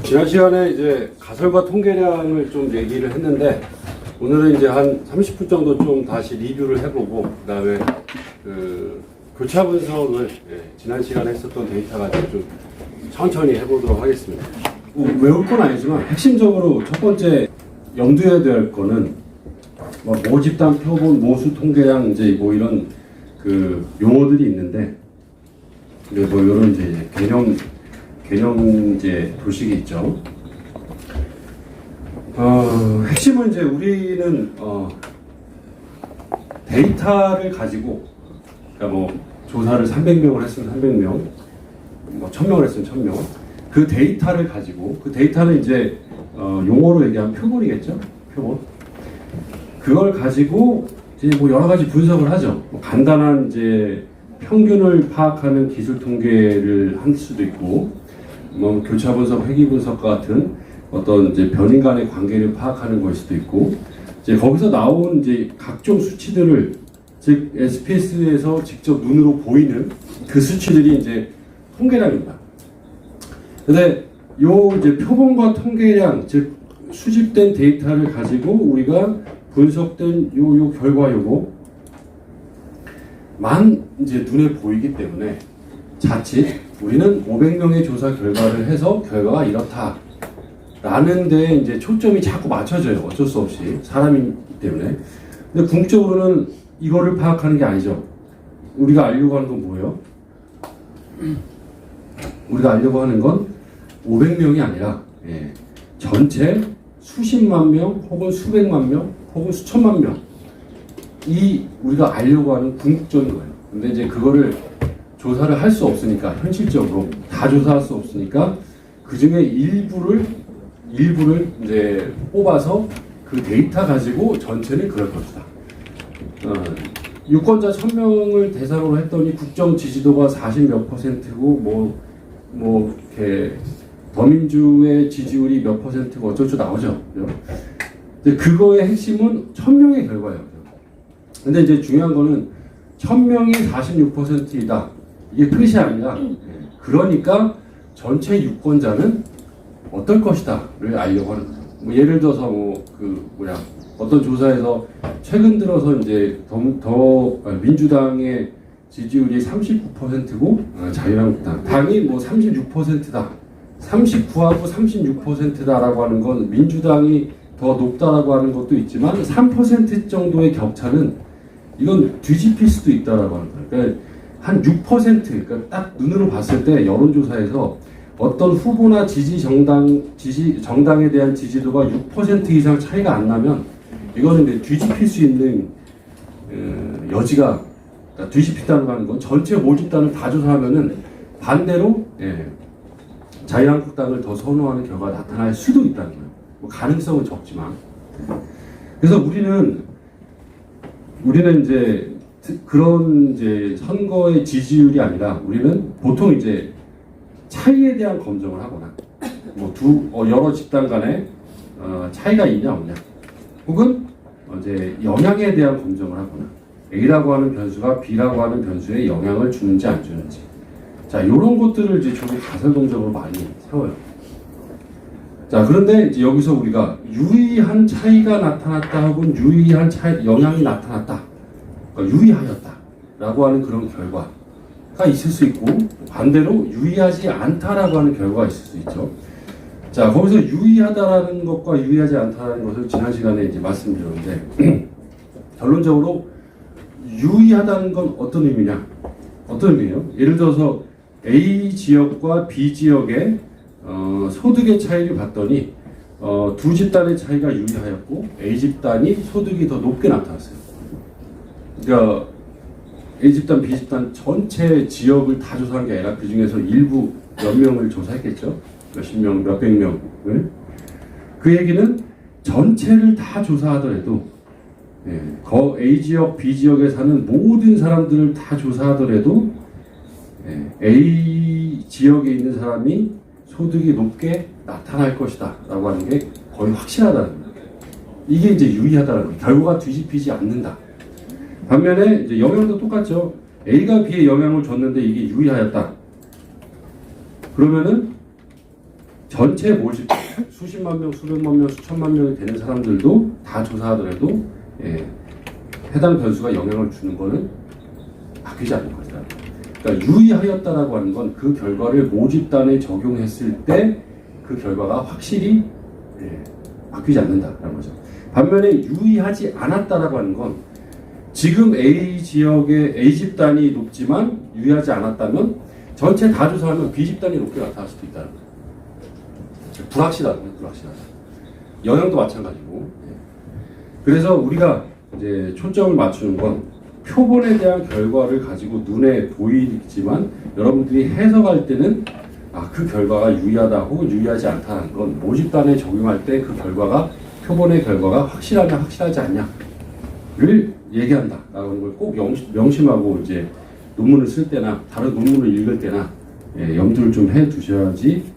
지난 시간에 이제 가설과 통계량을 좀 얘기를 했는데 오늘은 이제 한 30분 정도 좀 다시 리뷰를 해보고 그다음에 그 교차 분석을 지난 시간에 했었던 데이터 가지고 좀 천천히 해보도록 하겠습니다. 외울 건 아니지만 핵심적으로 첫 번째 염두해야 될 거는 뭐 모집단, 표본, 모수, 통계량 이제 뭐 이런 그 용어들이 있는데 뭐 이런 이제 개념 이제 도식이 있죠. 핵심은 이제 우리는 데이터를 가지고 그러니까 뭐 조사를 300명을 했으면 300명, 뭐 1000명을 했으면 1000명. 그 데이터를 가지고 그 데이터는 이제 용어로 얘기하면 표본이겠죠. 표본. 그걸 가지고 이제 뭐 여러 가지 분석을 하죠. 뭐 간단한 이제 평균을 파악하는 기술 통계를 할 수도 있고, 뭐 교차 분석, 회귀 분석 같은 어떤 이제 변인 간의 관계를 파악하는 걸 수도 있고, 이제 거기서 나온 이제 각종 수치들을 즉 SPS에서 직접 눈으로 보이는 그 수치들이 이제 통계량입니다. 근데 요 이제 표본과 통계량 즉 수집된 데이터를 가지고 우리가 분석된 요 결과 요거만 이제 눈에 보이기 때문에 자칫 우리는 500명의 조사 결과를 해서 결과가 이렇다 라는 데 이제 초점이 자꾸 맞춰져요. 어쩔 수 없이 사람이기 때문에. 근데 궁극적으로는 이거를 파악하는 게 아니죠. 우리가 알려고 하는 건 뭐예요? 우리가 알려고 하는 건 500명이 아니라 전체 수십만 명 혹은 수백만 명 혹은 수천만 명 이 우리가 알려고 하는 궁극적인 거예요. 근데 이제 그거를 조사를 할 수 없으니까 현실적으로 다 조사할 수 없으니까 그 중에 일부를 이제 뽑아서 그 데이터 가지고 전체는 그럴 것이다. 유권자 1000명을 대상으로 했더니 국정 지지도가 40몇 %고 뭐 이렇게 더민주의 지지율이 몇 %고 어쩌고 나오죠. 근데 그거의 핵심은 1000명의 결과예요. 근데 이제 중요한 거는 1000명이 46%이다. 이게 끝이 아니라 그러니까 전체 유권자는 어떨 것이다를 알려고 하는 거죠. 뭐 예를 들어서 어떤 조사에서 최근 들어서 이제 민주당의 지지율이 39%고 자유한국당 당이 뭐 36%다. 39하고 36%다라고 하는 건 민주당이 더 높다라고 하는 것도 있지만 3% 정도의 격차는 이건 뒤집힐 수도 있다라고 하는 거예요. 그러니까 한 6%, 그러니까 딱 눈으로 봤을 때 여론조사에서 어떤 후보나 정당에 대한 지지도가 6% 이상 차이가 안 나면 이거는 이제 뒤집힐 수 있는 여지가 그러니까 뒤집힌다는 건 전체 모집단을 다 조사하면은 반대로 자유한국당을 더 선호하는 결과가 나타날 수도 있다는 거예요. 뭐 가능성은 적지만. 그래서 우리는 이제 그런 이제 선거의 지지율이 아니라 우리는 보통 이제 차이에 대한 검증을 하거나 여러 집단 간에 차이가 있냐 없냐 혹은 이제 영향에 대한 검증을 하거나 A라고 하는 변수가 B라고 하는 변수에 영향을 주는지 안 주는지 자 이런 것들을 이제 주로 가설동적으로 많이 세워요. 자 그런데 이제 여기서 우리가 유의한 차이가 나타났다 혹은 유의한 영향이 나타났다 그러니까 유의하였다라고 하는 그런 결과가 있을 수 있고 반대로 유의하지 않다라고 하는 결과가 있을 수 있죠. 자 거기서 유의하다라는 것과 유의하지 않다라는 것을 지난 시간에 이제 말씀드렸는데 결론적으로 유의하다는 건 어떤 의미냐? 어떤 의미예요? 예를 들어서 A 지역과 B 지역의 소득의 차이를 봤더니 두 집단의 차이가 유의하였고 A 집단이 소득이 더 높게 나타났어요. 그러니까 A 집단, B 집단 전체 지역을 다 조사한 게 아니라 그 중에서 일부 몇 명을 조사했겠죠. 몇십 명, 몇백 명을. 그 얘기는 전체를 다 조사하더라도 A 지역, B 지역에 사는 모든 사람들을 다 조사하더라도 A 지역에 있는 사람이 소득이 높게 나타날 것이다 라고 하는 게 거의 확실하다는 거예요. 이게 이제 유의하다는 거예요. 결과가 뒤집히지 않는다. 반면에 이제 영향도 똑같죠. A가 B에 영향을 줬는데 이게 유의하였다. 그러면은 전체 모집 수십만 명, 수백만 명, 수천만 명이 되는 사람들도 다 조사하더라도 해당 변수가 영향을 주는 거는 바뀌지 않는 거죠. 그러니까 유의하였다라고 하는 건 그 결과를 모집단에 적용했을 때 그 결과가 확실히 바뀌지 않는다라는 거죠. 반면에 유의하지 않았다라고 하는 건 지금 A 지역의 A 집단이 높지만 유의하지 않았다면 전체 다 조사하면 B 집단이 높게 나타날 수도 있다는 거죠. 불확실하다. 영향도 마찬가지고. 그래서 우리가 이제 초점을 맞추는 건 표본에 대한 결과를 가지고 눈에 보이지만 여러분들이 해석할 때는 그 결과가 유의하다 혹은 유의하지 않다는 건 모집단에 적용할 때 그 결과가 표본의 결과가 확실하냐 확실하지 않냐를 얘기한다라는 걸 꼭 명심하고 이제 논문을 쓸 때나 다른 논문을 읽을 때나 염두를 좀 해 두셔야지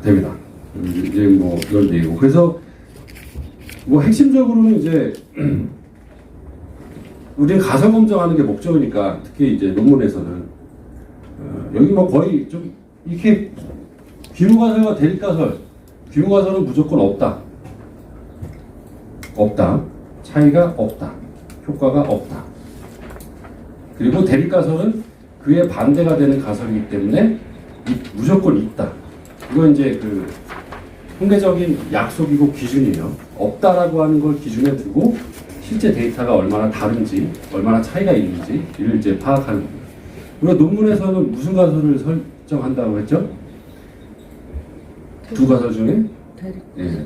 됩니다. 이제 뭐 이런 얘기고 그래서 뭐 핵심적으로는 이제 우리는 가설 검증하는 게 목적이니까 특히 이제 논문에서는 여기 뭐 거의 좀 이렇게 비무가설과 대립가설, 비무가설은 무조건 없다. 차이가 없다. 효과가 없다. 그리고 대립가설은 그에 반대가 되는 가설이기 때문에 무조건 있다. 이건 이제 그 통계적인 약속이고 기준이에요. 없다라고 하는 걸 기준에 두고 실제 데이터가 얼마나 다른지, 얼마나 차이가 있는지 이를 이제 파악하는 겁니다. 그리고 논문에서는 무슨 가설을 설정한다고 했죠? 두 가설 중에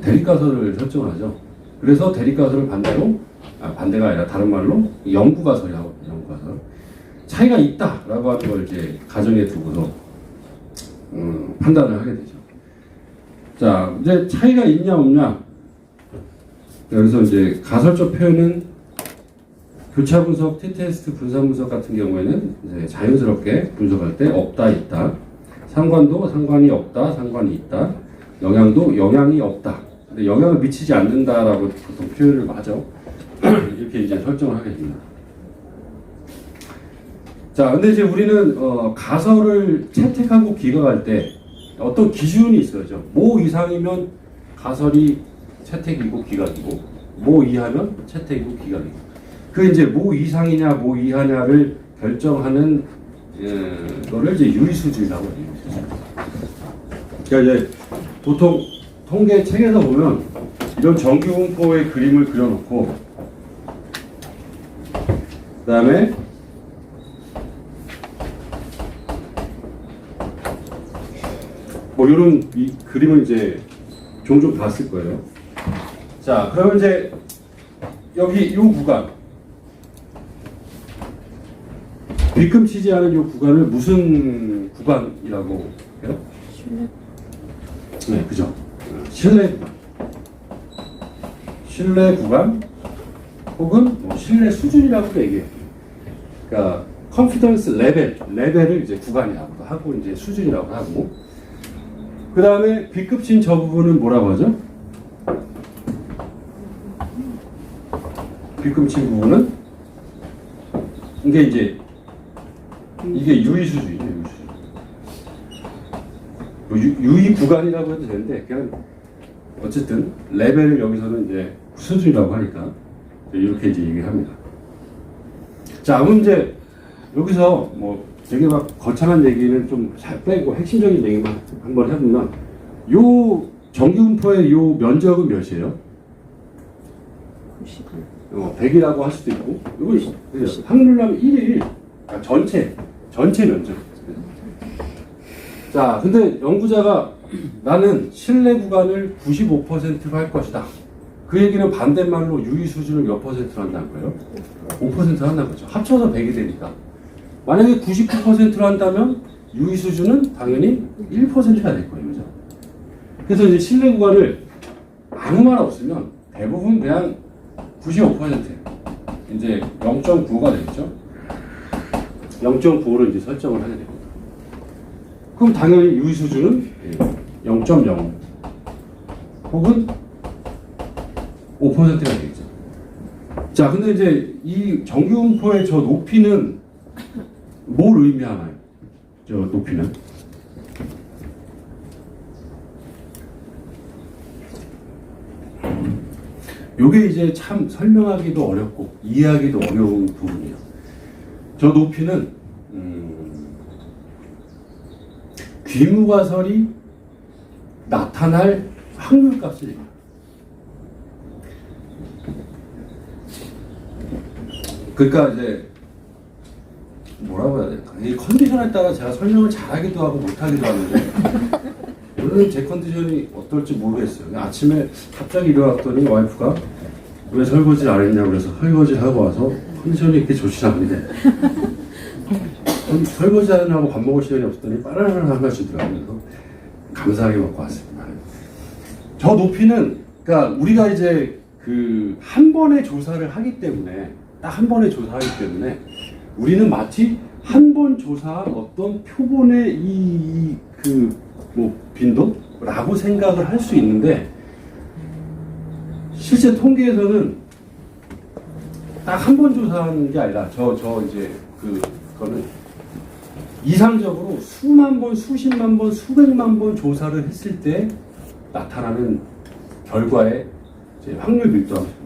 대립가설을 설정하죠. 그래서 대립가설을 반대가 아니라 다른 말로 영구가설이라고 영구가설. 차이가 있다라고 하는 걸 이제 가정에 두고서 판단을 하게 되죠. 자, 이제 차이가 있냐 없냐. 그래서 이제 가설적 표현은 교차 분석, t-테스트, 분산 분석 같은 경우에는 이제 자연스럽게 분석할 때 없다, 있다. 상관도 상관이 없다, 상관이 있다. 영향도 영향이 없다. 근데 영향을 미치지 않는다라고 보통 표현을 하죠. 이렇게 이제 설정을 하게 됩니다. 자, 근데 이제 우리는 가설을 채택하고 기각할 때 어떤 기준이 있어야죠. 뭐 이상이면 가설이 채택이고 기각이고, 뭐 이하면 채택이고 기각이고. 그 이제 뭐 이상이냐, 뭐 이하냐를 결정하는 거를 이제 유의수준이라고 해요. 그러니까 이제 보통 통계 책에서 보면 이런 정규분포의 그림을 그려놓고, 그다음에 뭐 이런 이 그림을 이제 종종 봤을 거예요. 자, 그러면 이제 여기 이 구간, 뒤꿈치지 않은 이 구간을 무슨 구간이라고 해요? 네, 그죠. 신뢰 구간. 신뢰 구간 혹은 뭐 신뢰 수준이라고도 얘기해요. 그러니까 컨피던스 레벨을 이제 구간이라고도 하고 이제 수준이라고 하고, 그 다음에 B급진 저 부분은 뭐라고 하죠? B급진 부분은 이게 유의 수준이에요. 유의 구간이라고 해도 되는데 그냥 어쨌든 레벨을 여기서는 이제 수준이라고 하니까 이렇게 이제 얘기합니다. 자, 그럼 이제 여기서 뭐 되게 막 거창한 얘기는 좀 잘 빼고 핵심적인 얘기만 한번 해보면, 요 정규분포의 요 면적은 몇이에요? 100이라고 할 수도 있고, 이거 확률로 하면 1일, 그러니까 전체 면적. 자, 근데 연구자가 나는 신뢰 구간을 95%로 할 것이다. 그 얘기는 반대말로 유의 수준을 몇 %로 한다는 거예요? 5%로 한다는 거죠. 합쳐서 100이 되니까. 만약에 99%로 한다면 유의 수준은 당연히 1%가 될 거예요. 그죠? 그래서 이제 신뢰 구간을 아무 말 없으면 대부분 그냥 95%예요. 이제 0.95가 되겠죠? 0.95로 이제 설정을 하게 됩니다. 그럼 당연히 유의 수준은 0.0 혹은 5%가 되겠죠. 자, 근데 이제 이 정규분포의 저 높이는 뭘 의미하나요? 저 높이는 요게 이제 참 설명하기도 어렵고 이해하기도 어려운 부분이에요. 저 높이는 귀무가설이 나타날 확률값을 얘기해요. 그러니까 이제 뭐라고 해야 될까? 이 컨디션에 따라 제가 설명을 잘하기도 하고 못하기도 하는데 오늘은 제 컨디션이 어떨지 모르겠어요. 아침에 갑자기 일어났더니 와이프가 왜 설거지를 안 했냐고 그래서 설거지를 하고 와서 컨디션이 이렇게 좋지 않은데 설거지 하느라고 밥 먹을 시간이 없었더니 바나나를 하나 주더라고요. 그래서 감사하게 먹고 왔습니다. 저 높이는 그러니까 우리가 이제 그 한 번의 조사를 하기 때문에 딱 한 번의 조사하기 때문에 우리는 마치 한 번 조사한 어떤 표본의 뭐 빈도라고 생각을 할 수 있는데 실제 통계에서는 딱 한 번 조사한 게 아니라 이제 그거는 이상적으로 수만 번, 수십만 번, 수백만 번 조사를 했을 때 나타나는 결과의 이제 확률 밀도함수입니다.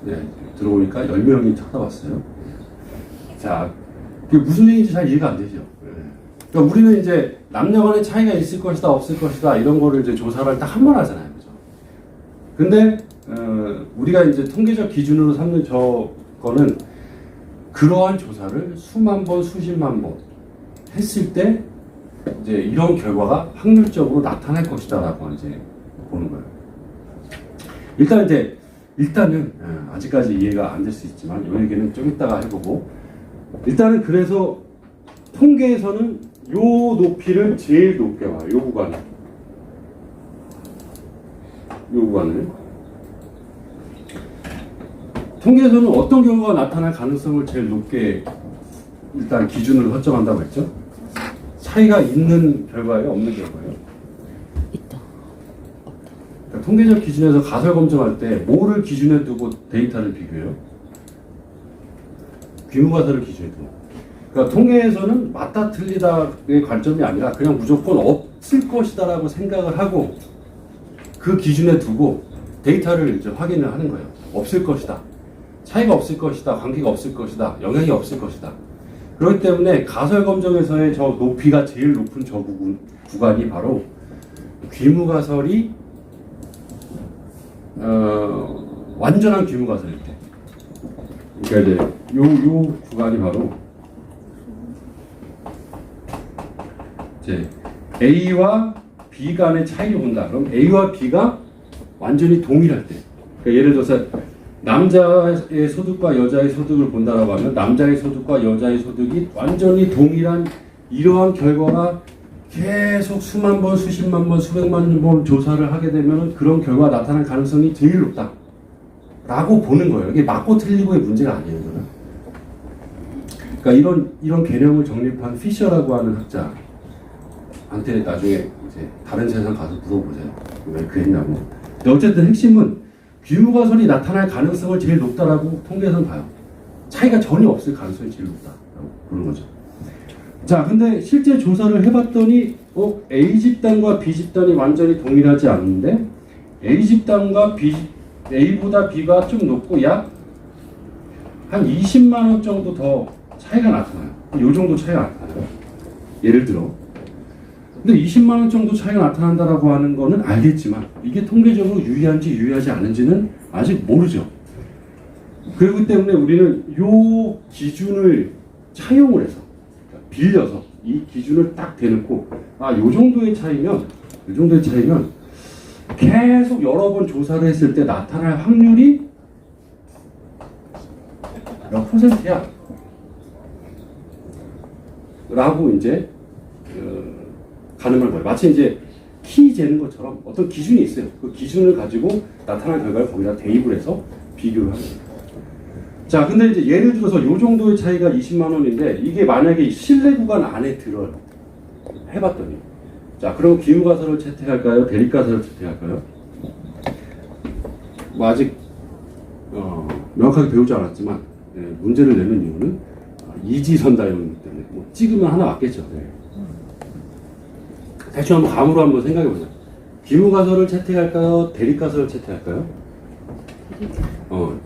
네, 들어오니까 10명이 찾아왔어요. 자, 그게 무슨 얘기인지 잘 이해가 안 되죠. 그러니까 우리는 이제 남녀 간의 차이가 있을 것이다, 없을 것이다, 이런 거를 이제 조사를 딱 한 번 하잖아요. 그죠? 근데, 우리가 이제 통계적 기준으로 삼는 저거는 그러한 조사를 수만 번, 수십만 번 했을 때 이제 이런 결과가 확률적으로 나타날 것이다라고 이제 보는 거예요. 일단은 아직까지 이해가 안 될 수 있지만 이 얘기는 좀 이따가 해보고 일단은 그래서 통계에서는 요 높이를 제일 높게 와요. 요 구간을 통계에서는 어떤 결과가 나타날 가능성을 제일 높게 일단 기준으로 설정한다고 했죠? 차이가 있는 결과예요? 없는 결과예요? 있다. 그러니까 통계적 기준에서 가설 검증할 때 뭐를 기준에 두고 데이터를 비교해요? 귀무가설을 기준에 두고. 그러니까 통계에서는 맞다 틀리다의 관점이 아니라 그냥 무조건 없을 것이다라고 생각을 하고 그 기준에 두고 데이터를 이제 확인을 하는 거예요. 없을 것이다. 차이가 없을 것이다. 관계가 없을 것이다. 영향이 없을 것이다. 그렇기 때문에 가설 검정에서의 저 높이가 제일 높은 저 구간이 바로 귀무가설이 완전한 귀무가설일 때. 그러니까 이제 요 구간이 바로 이제 A와 B 간의 차이를 본다. 그럼 A와 B가 완전히 동일할 때. 그러니까 예를 들어서 남자의 소득과 여자의 소득을 본다라고 하면 남자의 소득과 여자의 소득이 완전히 동일한 이러한 결과가 계속 수만 번, 수십만 번, 수백만 번 조사를 하게 되면 그런 결과가 나타날 가능성이 제일 높다 라고 보는 거예요. 이게 맞고 틀리고의 문제가 아니에요. 그러니까 이런 개념을 정립한 피셔라고 하는 학자한테 나중에 이제 다른 세상 가서 물어보세요. 왜 그랬냐고. 근데 어쨌든 핵심은 귀무가설이 나타날 가능성을 제일 높다라고 통계에서는 봐요. 차이가 전혀 없을 가능성이 제일 높다라고 보는 거죠. 자, 근데 실제 조사를 해봤더니 A 집단과 B집단이 완전히 동일하지 않는데 A집단과 A보다 B가 좀 높고 약 한 20만 원 정도 더 차이가 나타나요. 이 정도 차이가 나타나요. 예를 들어. 근데 20만 원 정도 차이가 나타난다라고 하는 거는 알겠지만 이게 통계적으로 유리한지 유리하지 않은지는 아직 모르죠. 그렇기 때문에 우리는 이 기준을 차용을 해서 빌려서 이 기준을 딱 대놓고 요 정도의 차이면 계속 여러 번 조사를 했을 때 나타날 확률이 몇 %야 라고 이제 가늠할 거예요. 마치 이제 키 재는 것처럼 어떤 기준이 있어요. 그 기준을 가지고 나타난 결과를 거기다 대입을 해서 비교를 하는 거예요. 자, 근데 이제 예를 들어서 이 정도의 차이가 20만 원인데 이게 만약에 실내 구간 안에 들어요. 해봤더니. 자, 그럼 귀무가설을 채택할까요? 대립가설을 채택할까요? 뭐 아직 명확하게 배우지 않았지만 문제를 내는 이유는 이지선다형이기 때문에 뭐 찍으면 하나 맞겠죠. 대충 한번 감으로 한번 생각해 보자. 귀무가설을 채택할까요? 대립가설을 채택할까요?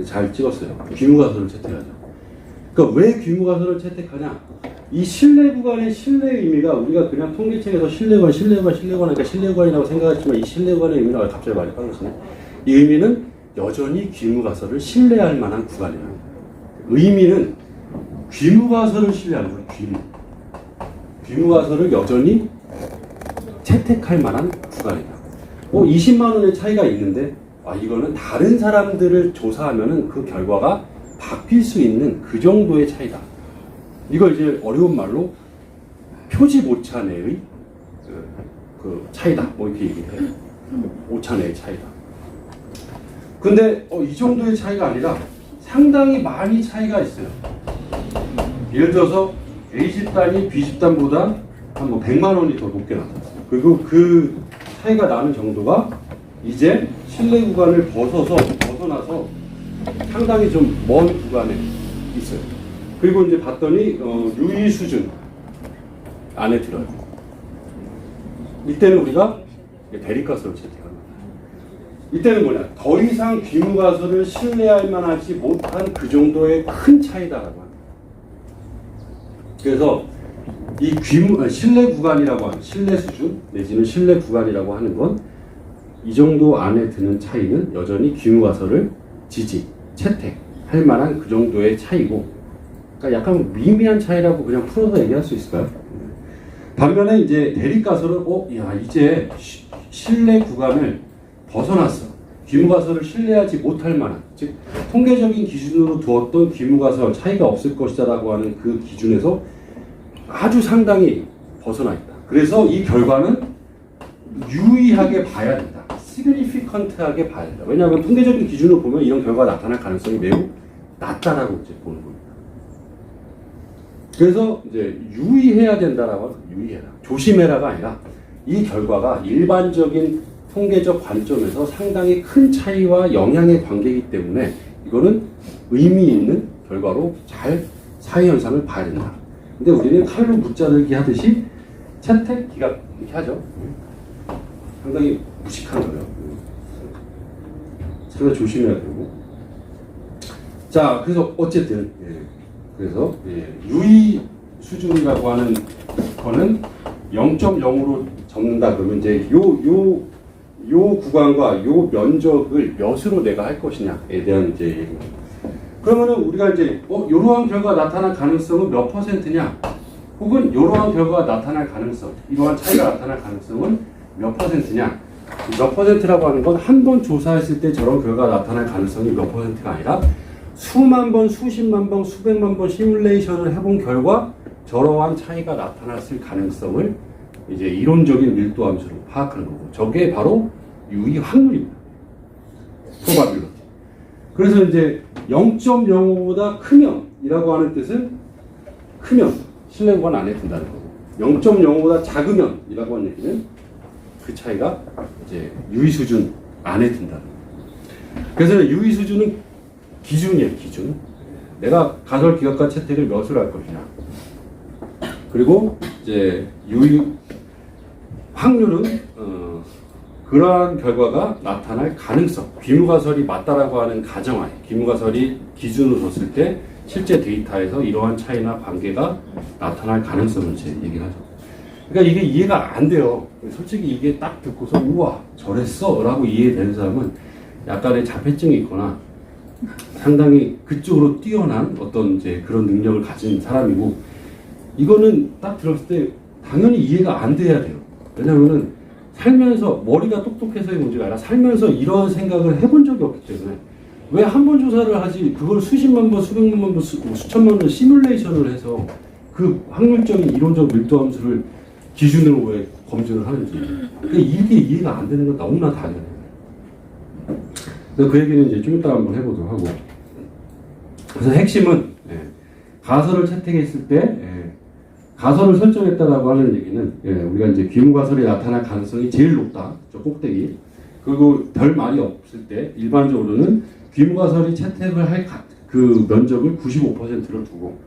잘 찍었어요. 귀무가설을 채택하죠. 그러니까 왜 귀무가설을 채택하냐? 이 신뢰 구간의 신뢰의 의미가 우리가 그냥 통계책에서 신뢰관 하니까 신뢰관이라고 생각했지만 이 신뢰관의 의미가 갑자기 많이 빠졌네. 이 의미는 여전히 귀무가설을 신뢰할 만한 구간이라는 거예요. 의미는 귀무가설을 신뢰하는 거예요. 귀무가설을 여전히 채택할 만한 구간이다. 20만 원의 차이가 있는데 이거는 다른 사람들을 조사하면은 그 결과가 바뀔 수 있는 그 정도의 차이다. 이걸 이제 어려운 말로 표지 오차내의 그 차이다. 이렇게 얘기해요. 오차내의 차이다. 근데 이 정도의 차이가 아니라 상당히 많이 차이가 있어요. 예를 들어서 A 집단이 B 집단보다 한 100만 원이 더 높게 나타났어요. 그리고 그 차이가 나는 정도가 이제 신뢰 구간을 벗어나서 상당히 좀 먼 구간에 있어요. 그리고 이제 봤더니 유의 수준 안에 들어요. 이때는 우리가 대립가설을 채택합니다. 이때는 뭐냐? 더 이상 귀무가설을 신뢰할 만하지 못한 그 정도의 큰 차이다라고 합니다. 그래서 이 신뢰 구간이라고 하는 신뢰 수준 내지는 신뢰 구간이라고 하는 건 이 정도 안에 드는 차이는 여전히 귀무가설을 채택할 만한 그 정도의 차이고, 그러니까 약간 미미한 차이라고 그냥 풀어서 얘기할 수 있을까요? 반면에 이제 대립가설은 이제 신뢰 구간을 벗어났어. 귀무가설을 신뢰하지 못할 만한, 즉 통계적인 기준으로 두었던 귀무가설 차이가 없을 것이다라고 하는 그 기준에서 아주 상당히 벗어나 있다. 그래서 이 결과는 유의하게 봐야 된다. 시그니피컨트하게 봐야 된다. 왜냐하면 통계적인 기준으로 보면 이런 결과가 나타날 가능성이 매우 낮다라고 이제 보는 겁니다. 그래서 이제 유의해야 된다라고 유의해라. 조심해라가 아니라 이 결과가 일반적인 통계적 관점에서 상당히 큰 차이와 영향의 관계이기 때문에 이거는 의미 있는 결과로 잘 사회현상을 봐야 된다. 근데 우리는 칼로 무자르기 하듯이 채택, 기각 이렇게 하죠. 상당히 무식한 거예요. 상당히 조심해야 되고. 자, 그래서 어쨌든 그래서 유의 수준이라고 하는 거는 0.0으로 접는다 그러면 이제 요 구간과 요 면적을 몇으로 내가 할 것이냐에 대한 이제 얘기입니다. 그러면은 우리가 이제 이러한 결과가 나타날 가능성은 몇 %냐? 혹은 이러한 결과가 나타날 가능성, 이러한 차이가 나타날 가능성은 몇 %냐? 몇 %라고 하는 건 한 번 조사했을 때 저런 결과가 나타날 가능성이 몇 %가 아니라 수만 번, 수십만 번, 수백만 번 시뮬레이션을 해본 결과 저러한 차이가 나타났을 가능성을 이제 이론적인 밀도 함수로 파악하는 거고, 저게 바로 유의 확률입니다. 프로바빌리티. 그래서 이제 0.05보다 크면이라고 하는 뜻은 크면, 신뢰 구간 안에 든다는 거고, 0.05보다 작으면이라고 하는 얘기는 그 차이가 이제 유의 수준 안에 든다는 거예요. 그래서 유의 수준은 기준이에요, 기준. 내가 가설 기각과 채택을 몇으로 할 것이냐. 그리고 이제 유의 확률은 그러한 결과가 나타날 가능성, 귀무가설이 맞다라고 하는 가정하에, 귀무가설이 기준으로 뒀을 때 실제 데이터에서 이러한 차이나 관계가 나타날 가능성을 이제 얘기를 하죠. 그러니까 이게 이해가 안 돼요. 솔직히 이게 딱 듣고서 우와 저랬어 라고 이해되는 사람은 약간의 자폐증이 있거나 상당히 그쪽으로 뛰어난 어떤 이제 그런 능력을 가진 사람이고, 이거는 딱 들었을 때 당연히 이해가 안 돼야 돼요. 왜냐면은 살면서 머리가 똑똑해서의 문제가 아니라 살면서 이런 생각을 해본 적이 없기 때문에 왜 한 번 조사를 하지 그걸 수십만 번, 수백만 번, 수천만 번 시뮬레이션을 해서 그 확률적인 이론적 밀도 함수를 기준으로 왜 검증을 하는지, 그러니까 이게 이해가 안 되는 건 너무나 당연해요. 그래서 그 얘기는 이제 좀 이따 한번 해보도록 하고, 그래서 핵심은 가설을 채택했을 때 가설을 설정했다라고 하는 얘기는 우리가 이제 귀무가설이 나타날 가능성이 제일 높다, 저 꼭대기. 그리고 별 말이 없을 때 일반적으로는 귀무가설이 채택을 할 그 면적을 95%를 두고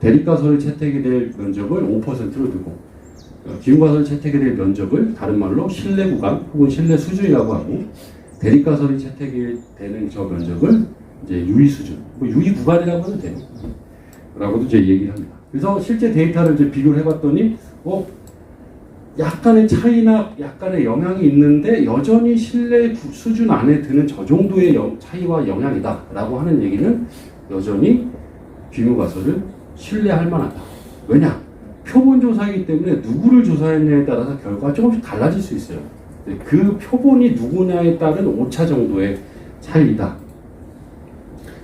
대립가설이 채택이 될 면적을 5%를 두고 기무가설 채택이 될 면적을 다른 말로 실내 구간 혹은 실내 수준이라고 하고, 대립가설이 채택이 되는 저 면적을 이제 유의 수준, 뭐 유의 구간이라고 해도 돼요. 라고도 이제 얘기를 합니다. 그래서 실제 데이터를 이제 비교를 해봤더니, 약간의 차이나 약간의 영향이 있는데 여전히 실내 수준 안에 드는 저 정도의 차이와 영향이다라고 하는 얘기는 여전히 기무가설을 신뢰할 만하다. 왜냐? 표본 조사이기 때문에 누구를 조사했냐에 따라서 결과가 조금씩 달라질 수 있어요. 그 표본이 누구냐에 따른 오차 정도의 차이다.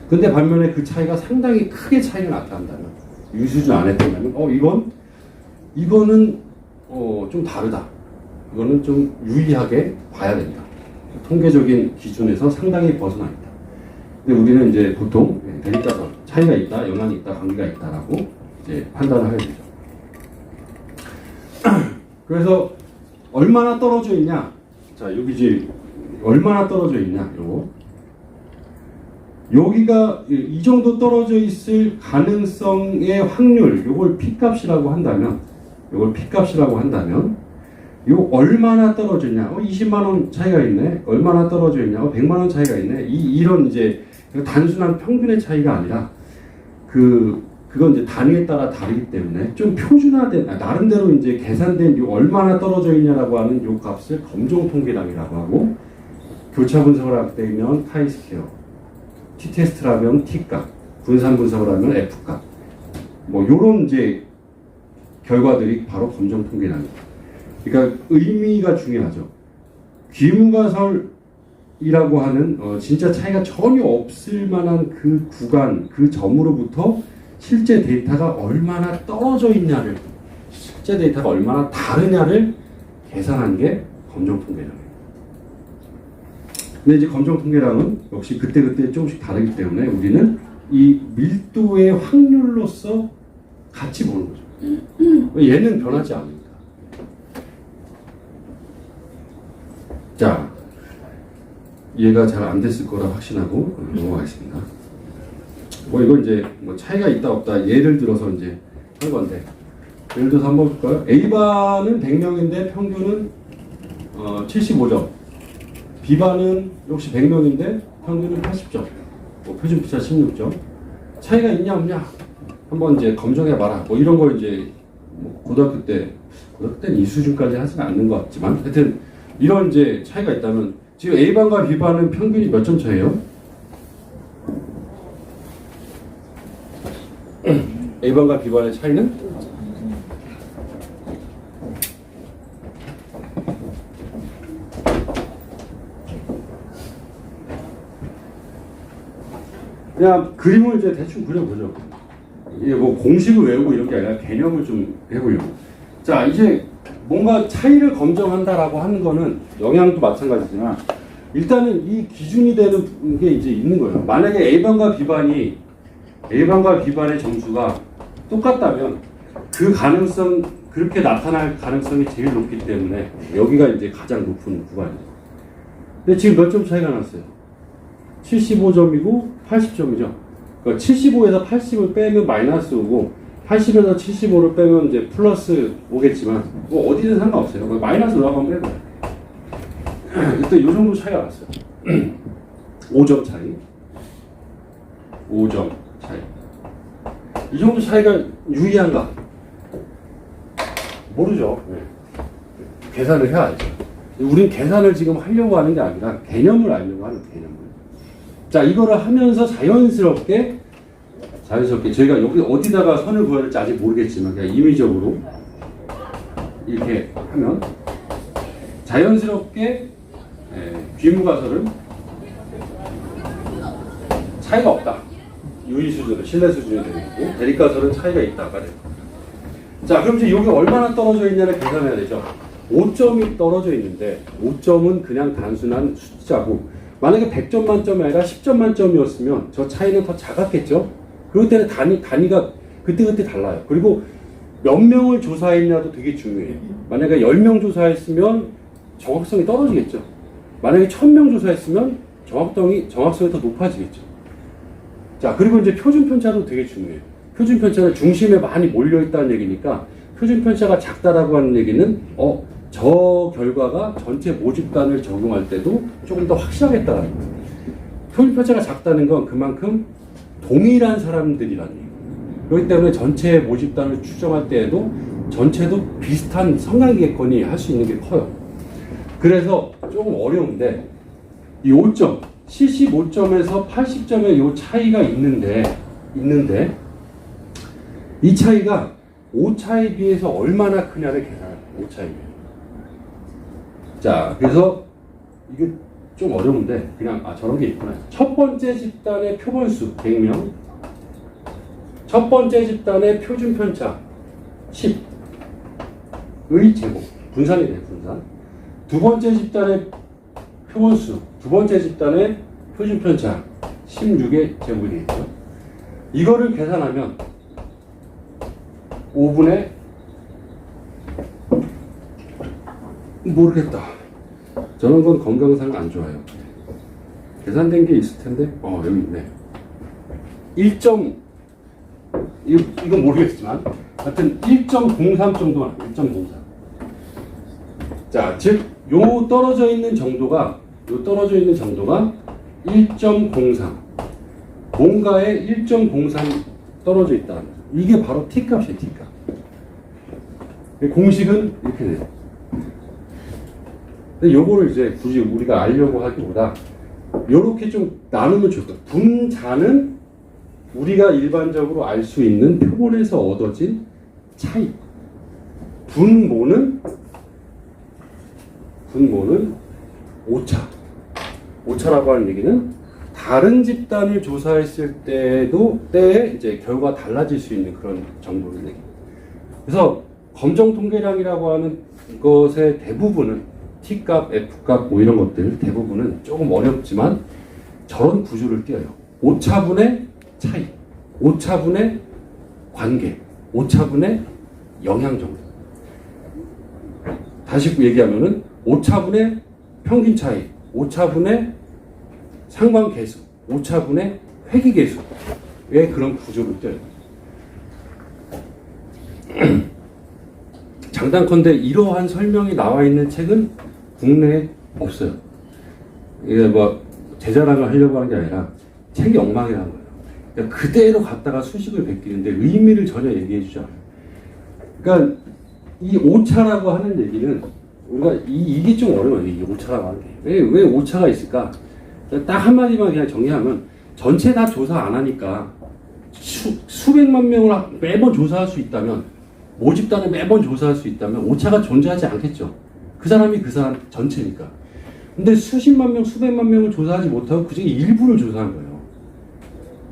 근데 반면에 그 차이가 상당히 크게 차이가 나타난다면, 유수준 안에 들면 이거는 좀 다르다. 이거는 좀 유의하게 봐야 된다. 통계적인 기준에서 상당히 벗어나 있다. 근데 우리는 이제 보통 대립가설, 차이가 있다, 영향이 있다, 관계가 있다라고 이제 판단을 하게 되죠. 그래서 얼마나 떨어져 있냐? 자, 여기 이제 얼마나 떨어져 있냐? 여기가 이 정도 떨어져 있을 가능성의 확률, 요걸 P값이라고 한다면, 요 얼마나 떨어졌냐? 20만 원 차이가 있네. 얼마나 떨어져 있냐? 100만 원 차이가 있네. 이런 이제 단순한 평균의 차이가 아니라 그건 이제 단위에 따라 다르기 때문에 좀 표준화된, 나름대로 이제 계산된 요 얼마나 떨어져 있냐라고 하는 요 값을 검정 통계량이라고 하고, 교차 분석을 하게 되면 카이스퀘어, t-테스트라면 t값, 분산 분석을 하면 f값, 뭐 요런 이제 결과들이 바로 검정 통계량입니다. 그러니까 의미가 중요하죠. 기무가설이라고 하는 진짜 차이가 전혀 없을 만한 그 구간, 그 점으로부터 실제 데이터가 얼마나 떨어져 있냐를, 실제 데이터가 얼마나 다르냐를 계산한 게 검정 통계량입니다. 근데 이제 검정 통계량은 역시 그때그때 조금씩 다르기 때문에 우리는 이 밀도의 확률로서 같이 보는 거죠. 얘는 변하지 않습니다. 자, 이해가 잘 안 됐을 거라 확신하고 넘어가겠습니다. 이건 이제 차이가 있다 없다 예를 들어서 이제 한 건데, 예를 들어서 한번 볼까요? A반은 100명인데 평균은 75점, B반은 역시 100명인데 평균은 80점, 표준 피차 16점. 차이가 있냐 없냐 한번 이제 검증해봐라. 이런 거 이제 고등학교 때는 이 수준까지 하지는 않는 것 같지만, 하여튼 이런 이제 차이가 있다면, 지금 A반과 B반은 평균이 몇 점 차이에요? A반과 B반의 차이는? 그냥 그림을 이제 대충 그려보죠. 이게 뭐 공식을 외우고 이런 게 아니라 개념을 좀 해보려고. 자, 이제 뭔가 차이를 검증한다라고 하는 거는 영향도 마찬가지지만, 일단은 이 기준이 되는 게 이제 있는 거예요. 만약에 A반과 B반의 점수가 똑같다면 그 가능성, 그렇게 나타날 가능성이 제일 높기 때문에 여기가 이제 가장 높은 구간이죠. 근데 지금 몇 점 차이가 났어요? 75점이고 80점이죠. 그러니까 75에서 80을 빼면 마이너스 오고, 80에서 75를 빼면 이제 플러스 오겠지만, 어디든 상관없어요. 마이너스 올라가면 빼고. 일단 이 정도 차이가 났어요. 5점 차이. 5점 차이. 이 정도 차이가 유의한가? 모르죠. 네. 계산을 해야죠. 우린 계산을 지금 하려고 하는 게 아니라 개념을 알려고 하는 개념을. 자, 이거를 하면서 자연스럽게 저희가 여기 어디다가 선을 그어야 될지 아직 모르겠지만, 그냥 임의적으로 이렇게 하면 자연스럽게 귀무가설은 차이가 없다. 유의 수준은 신뢰 수준이 되고, 대립가설은 차이가 있다가 돼요. 자, 그럼 이제 여기 얼마나 떨어져 있냐를 계산해야 되죠. 5점이 떨어져 있는데, 5점은 그냥 단순한 숫자고, 만약에 100점 만점이 아니라 10점 만점이었으면 저 차이는 더 작았겠죠. 그럴 때는 단위가 그때그때 달라요. 그리고 몇 명을 조사했냐도 되게 중요해요. 만약에 10명 조사했으면 정확성이 떨어지겠죠. 만약에 1000명 조사했으면 정확성이 더 높아지겠죠. 자, 그리고 이제 표준 편차도 되게 중요해요. 표준 편차는 중심에 많이 몰려있다는 얘기니까 표준 편차가 작다라고 하는 얘기는 저 결과가 전체 모집단을 적용할 때도 조금 더 확실하겠다는 거예요. 표준 편차가 작다는 건 그만큼 동일한 사람들이라는 얘기예요. 그렇기 때문에 전체 모집단을 추정할 때에도 전체도 비슷한 성향기획권이 할 수 있는 게 커요. 그래서 조금 어려운데 이 5점, 75점에서 80점의 이 차이가 있는데 이 차이가 오차에 비해서 얼마나 크냐를 계산해요. 오차에 비해. 자, 그래서 이게 좀 어려운데 그냥 저런 게 있구나. 첫 번째 집단의 표본수 100명, 첫 번째 집단의 표준 편차 10의 제곱, 분산이 돼요. 분산. 두 번째 집단의 표본수, 두 번째 집단의 표준 편차 16의 제곱이 되겠죠. 이거를 계산하면 5분의 모르겠다. 저런 건 건강상 안 좋아요. 계산된 게 있을 텐데, 여기 있네. 1점, 이건 모르겠지만, 하여튼 1.03 정도만, 1.03. 자, 즉, 요 떨어져 있는 정도가 1.03. 뭔가에 1.03 떨어져 있다. 이게 바로 T값이에요, T값. 공식은 이렇게 돼요. 근데 요거를 이제 굳이 우리가 알려고 하기보다 요렇게 좀 나누면 좋을 것 같아요. 분자는 우리가 일반적으로 알 수 있는 표본에서 얻어진 차이. 분모는 오차. 오차라고 하는 얘기는 다른 집단을 조사했을 때에 이제 결과가 달라질 수 있는 그런 정도를 얘기해요. 그래서 검정 통계량이라고 하는 것의 대부분은 T값, F값 뭐 이런 것들 대부분은 조금 어렵지만 저런 구조를 띄어요. 오차분의 차이, 오차분의 관계, 오차분의 영향 정도. 다시 얘기하면은 오차분의 평균 차이, 오차분의 상관계수, 오차분의 회귀계수의 그런 구조를 띄어요. 장단컨대 이러한 설명이 나와 있는 책은 국내에 없어요. 이게 뭐 제자랑을 하려고 하는 게 아니라 책이 엉망이라는 거예요. 그러니까 그대로 갖다가 수식을 베끼는데 의미를 전혀 얘기해 주지 않아요. 그러니까 이 오차라고 하는 얘기는 우리가 이게 좀 어려워요. 이 오차라고 하는 게. 왜 오차가 있을까? 딱 한마디만 그냥 정리하면 전체 다 조사 안 하니까 수백만 명을 매번 조사할 수 있다면 모집단을 매번 조사할 수 있다면 오차가 존재하지 않겠죠. 그 사람이 그 사람 전체니까. 근데 수십만 명, 수백만 명을 조사하지 못하고 그중에 일부를 조사한 거예요.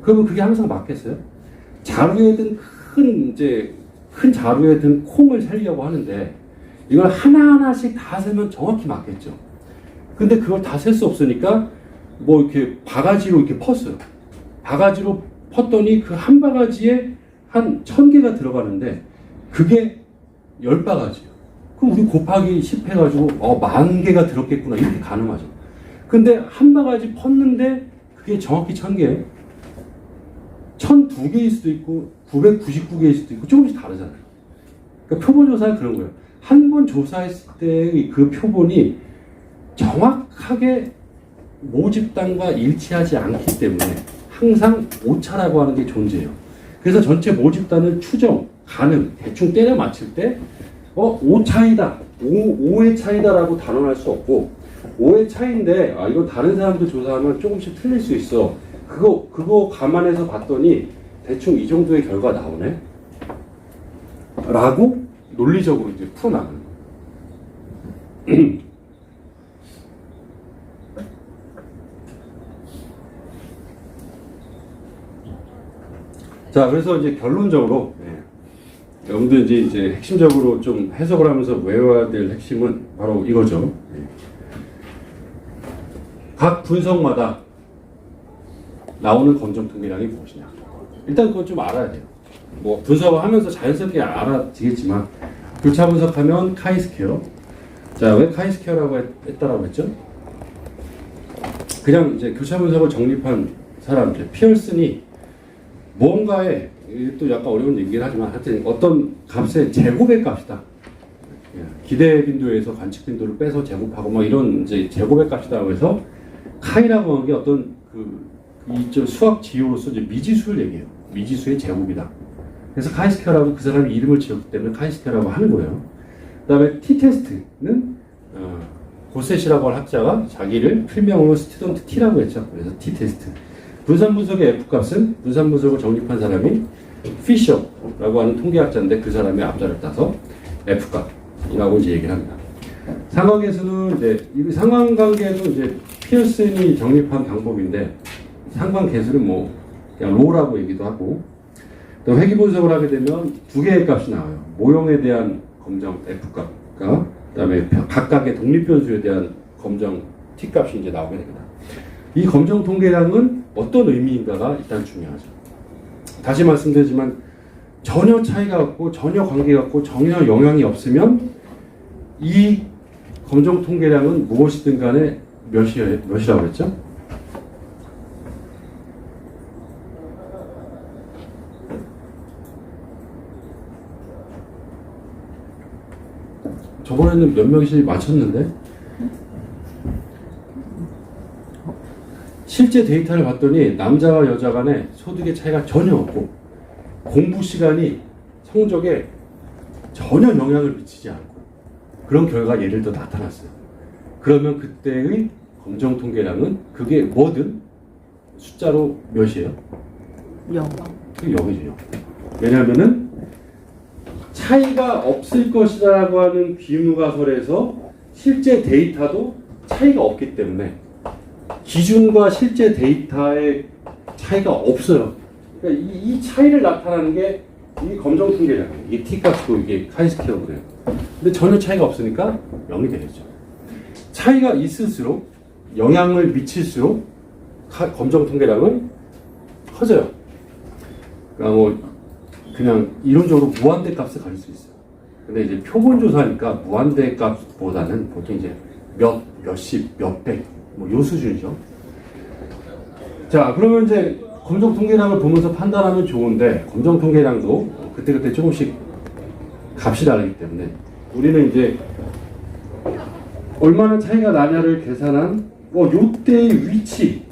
그러면 그게 항상 맞겠어요? 자루에 든 큰 자루에 든 콩을 세려고 하는데 이걸 하나하나씩 다 세면 정확히 맞겠죠. 근데 그걸 다 셀 수 없으니까 뭐 이렇게 바가지로 이렇게 펐어요. 바가지로 펐더니 그 한 바가지에 한 1000개가 들어가는데 그게 10바가지예요. 그럼 우리 곱하기 10 해가지고 10,000개가 들었겠구나 이렇게 가늠하죠. 근데 한 바가지 펐는데 그게 정확히 1000개예요. 1002개일 수도 있고 999개일 수도 있고 조금씩 다르잖아요. 그러니까 표본 조사는 그런 거예요. 한 번 조사했을 때의 그 표본이 정확하게 모집단과 일치하지 않기 때문에 항상 오차라고 하는 게 존재해요. 그래서 전체 모집단을 추정, 가늠, 대충 때려 맞힐 때 5차이다, 5의 차이다라고 단언할 수 없고 5의 차이인데 이건 다른 사람들 조사하면 조금씩 틀릴 수 있어. 그거 감안해서 봤더니 대충 이 정도의 결과 나오네. 라고 논리적으로 이제 풀어나가는 거예요. 자, 그래서 이제 결론적으로 여러분들 이제 핵심적으로 좀 해석을 하면서 외워야 될 핵심은 바로 이거죠. 각 분석마다 나오는 검정 통계량이 무엇이냐. 일단 그건 좀 알아야 돼요. 뭐 분석을 하면서 자연스럽게 알아지겠지만 교차 분석하면 카이스퀘어. 자, 왜 카이스퀘어라고 했다라고 했죠? 그냥 이제 교차 분석을 정립한 사람, 피얼슨이 무언가에 이게 또 약간 어려운 얘기긴 하지만 하여튼 어떤 값의 제곱의 값이다. 기대 빈도에서 관측 빈도를 빼서 제곱하고 막 이런 이제 제곱의 값이라고 해서 카이라고 하는 게 어떤 이쪽 수학 지효로서 이제 미지수를 얘기해요. 미지수의 제곱이다. 그래서 카이스케어라고 그 사람이 이름을 지었기 때문에 카이스케어라고 하는 거예요. 그다음에 T-테스트는 고셋이라고 하는 학자가 자기를 필명으로 스튜던트 T라고 했죠. 그래서 T-테스트. 분산분석의 F값은 분산분석을 정립한 사람이 피셔라고 하는 통계학자인데 그 사람의 앞자를 따서 F값이라고 이제 얘기를 합니다. 상관계수는 이제 이 상관관계도 이제 피어슨이 정립한 방법인데 상관계수는 뭐 그냥 로라고 얘기도 하고 또 회귀 분석을 하게 되면 두 개의 값이 나와요. 모형에 대한 검정 F값과 그다음에 각각의 독립변수에 대한 검정 T값이 이제 나오게 됩니다. 이 검정 통계량은 어떤 의미인가가 일단 중요하죠. 다시 말씀드리지만 전혀 차이가 없고 전혀 관계가 없고 전혀 영향이 없으면 이 검정 통계량은 무엇이든 간에 몇이라고 했죠? 저번에는 몇 명씩 맞췄는데 실제 데이터를 봤더니 남자와 여자 간에 소득의 차이가 전혀 없고 공부 시간이 성적에 전혀 영향을 미치지 않고 그런 결과가 예를 들어 나타났어요. 그러면 그때의 검정 통계량은 그게 뭐든 숫자로 몇이에요? 0. 그 0이죠. 왜냐하면은 차이가 없을 것이라고 하는 비무가설에서 실제 데이터도 차이가 없기 때문에 기준과 실제 데이터의 차이가 없어요. 그러니까 이 차이를 나타나는 게 이 검정 통계량, 이게 T값이고 이게 카이스케어고 그래요. 근데 전혀 차이가 없으니까 0이 되겠죠. 차이가 있을수록 영향을 미칠수록 검정 통계량은 커져요. 그러니까 뭐 그냥 이론적으로 무한대 값을 가질 수 있어요. 근데 이제 표본 조사니까 무한대 값보다는 보통 이제 몇십, 몇백 뭐 요 수준이죠. 자, 그러면 이제 검정 통계량을 보면서 판단하면 좋은데 검정 통계량도 그때그때 조금씩 값이 다르기 때문에 우리는 이제 얼마나 차이가 나냐를 계산한 요때의 위치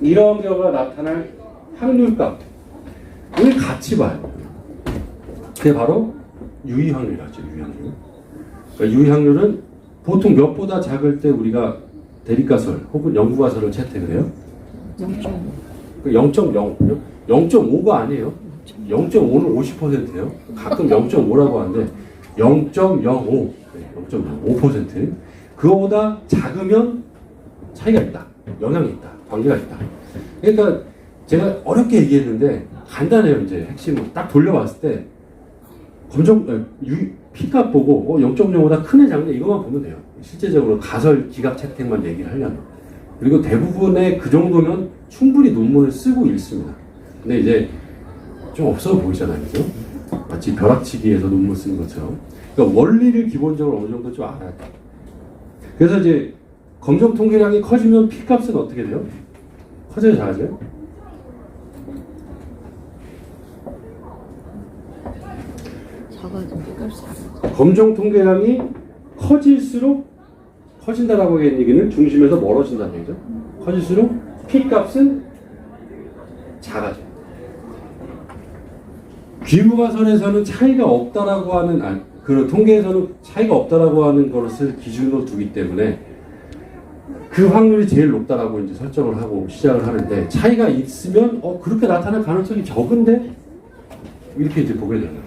이런 경우가 나타날 확률값 을 같이 봐요. 그게 바로 유의확률이라죠. 유의확률. 그러니까 유의확률은 보통 몇보다 작을 때 우리가 대립가설 혹은 영구가설을 채택을 해요. 0.0. 0.5가 아니에요. 0.5는 50%예요. 가끔 0.5라고 하는데 0.05. 0.05%. 그거보다 작으면 차이가 있다. 영향이 있다. 관계가 있다. 그러니까 제가 어렵게 얘기했는데 간단해요. 이제 핵심은 딱 돌려봤을 때 검정 P값 보고 0.05보다 크네 작네 이것만 보면 돼요. 실제적으로 가설 기각 채택만 얘기를 하려면. 그리고 대부분의 그 정도면 충분히 논문을 쓰고 읽습니다. 근데 이제 좀 없어 보이잖아요. 그죠? 마치 벼락치기에서 논문 쓰는 것처럼. 그러니까 원리를 기본적으로 어느 정도 좀 알아야 돼요. 그래서 이제 검정 통계량이 커지면 P값은 어떻게 돼요? 커져야 작아져요? 검정 통계량이 커질수록 커진다라고 하는 얘기는 중심에서 멀어진다는 얘기죠. 커질수록 P값은 작아져요. 귀무가설에서는 차이가 없다라고 하는 그 통계에서는 차이가 없다라고 하는 것을 기준으로 두기 때문에 그 확률이 제일 높다라고 이제 설정을 하고 시작을 하는데 차이가 있으면 그렇게 나타날 가능성이 적은데 이렇게 이제 보게 되는 거예요.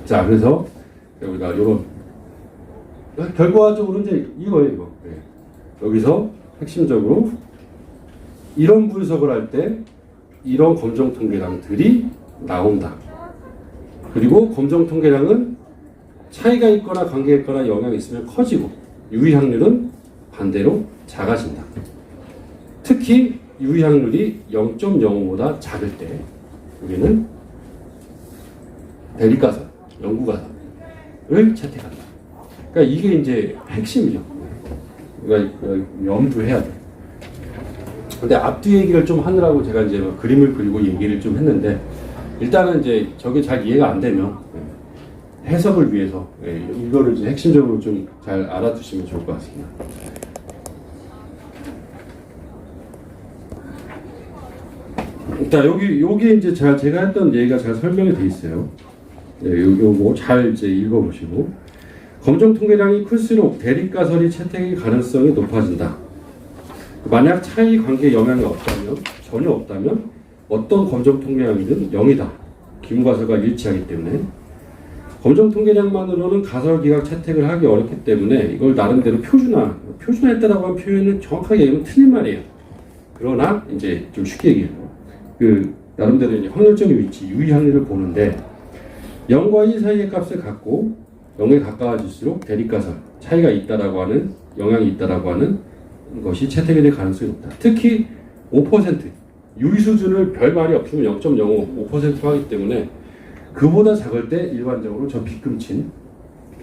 자, 그래서 우리가 이런 결과적으로 이제 이거예요, 이거. 네. 여기서 핵심적으로 이런 분석을 할 때 이런 검정 통계량들이 나온다. 그리고 검정 통계량은 차이가 있거나 관계가 있거나 영향이 있으면 커지고 유의 확률은 반대로 작아진다. 특히 유의 확률이 0.05보다 작을 때 우리는 대립가설, 영구가설을 채택한다. 그러니까 이게 이제 핵심이죠. 그러니까 염두해야 돼. 근데 앞뒤 얘기를 좀 하느라고 제가 이제 막 그림을 그리고 얘기를 좀 했는데 일단은 이제 저게 잘 이해가 안 되면 해석을 위해서 이거를 이제 핵심적으로 좀 잘 알아두시면 좋을 것 같습니다. 자, 여기 이제 제가 했던 얘기가 잘 설명이 돼 있어요. 요거 잘 이제 읽어보시고. 검정 통계량이 클수록 대립가설이 채택의 가능성이 높아진다. 만약 차이 관계에 영향이 없다면, 전혀 없다면, 어떤 검정 통계량이든 0이다. 기문가설과 일치하기 때문에. 검정 통계량만으로는 가설 기각 채택을 하기 어렵기 때문에 이걸 나름대로 표준화했다라고 하는 표현은 정확하게 얘기하면 틀린 말이에요. 그러나 이제 좀 쉽게 얘기해요. 나름대로 이제 확률적인 위치, 유의 확률을 보는데 0과 1 사이의 값을 갖고 0에 가까워질수록 대립가설, 차이가 있다라고 하는, 영향이 있다라고 하는 것이 채택이 될 가능성이 높다. 특히 5%, 유의 수준을 별 말이 없으면 0.05% 하기 때문에 그보다 작을 때 일반적으로 저 빗금친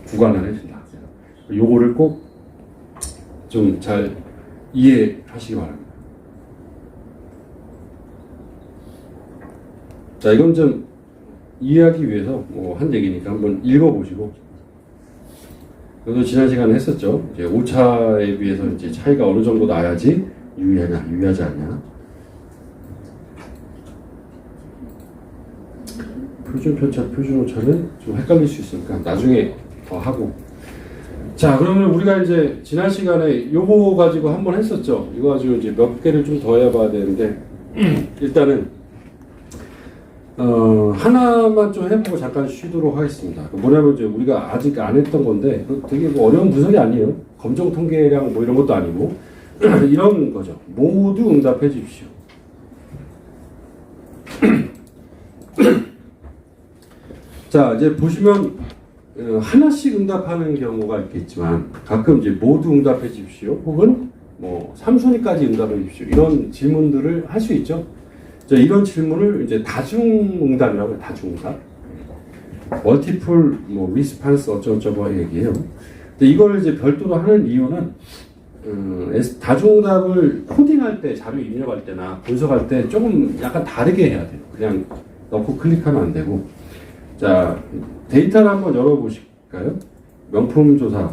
구간 안에 든다. 요거를 꼭 좀 잘 이해하시기 바랍니다. 자, 이건 좀 이해하기 위해서 한 얘기니까 한번 읽어보시고. 저도 지난 시간에 했었죠. 이제 오차에 비해서 이제 차이가 어느 정도 나야지 유의하지 않냐. 표준 편차, 표준 오차는 좀 헷갈릴 수 있으니까 나중에 더 하고. 자, 그러면 우리가 이제 지난 시간에 요거 가지고 한번 했었죠. 이거 가지고 이제 몇 개를 좀 더 해봐야 되는데, 일단은, 하나만 좀 해보고 잠깐 쉬도록 하겠습니다. 뭐냐면 이제 우리가 아직 안 했던 건데, 되게 어려운 분석이 아니에요. 검정 통계량 이런 것도 아니고, 이런 거죠. 모두 응답해 주십시오. 자, 이제 보시면 하나씩 응답하는 경우가 있겠지만 가끔 이제 모두 응답해 주십시오. 혹은 3순위까지 응답해 주십시오. 이런 질문들을 할 수 있죠. 자, 이런 질문을 이제 다중응답이라고 해요. 다중응답. 멀티플 리스판스 어쩌고저쩌고 얘기해요. 근데 이걸 이제 별도로 하는 이유는 다중응답을 코딩할 때, 자료 입력할 때나 분석할 때 조금 약간 다르게 해야 돼요. 그냥 넣고 클릭하면 안 되고. 자, 데이터를 한번 열어보실까요? 명품 조사.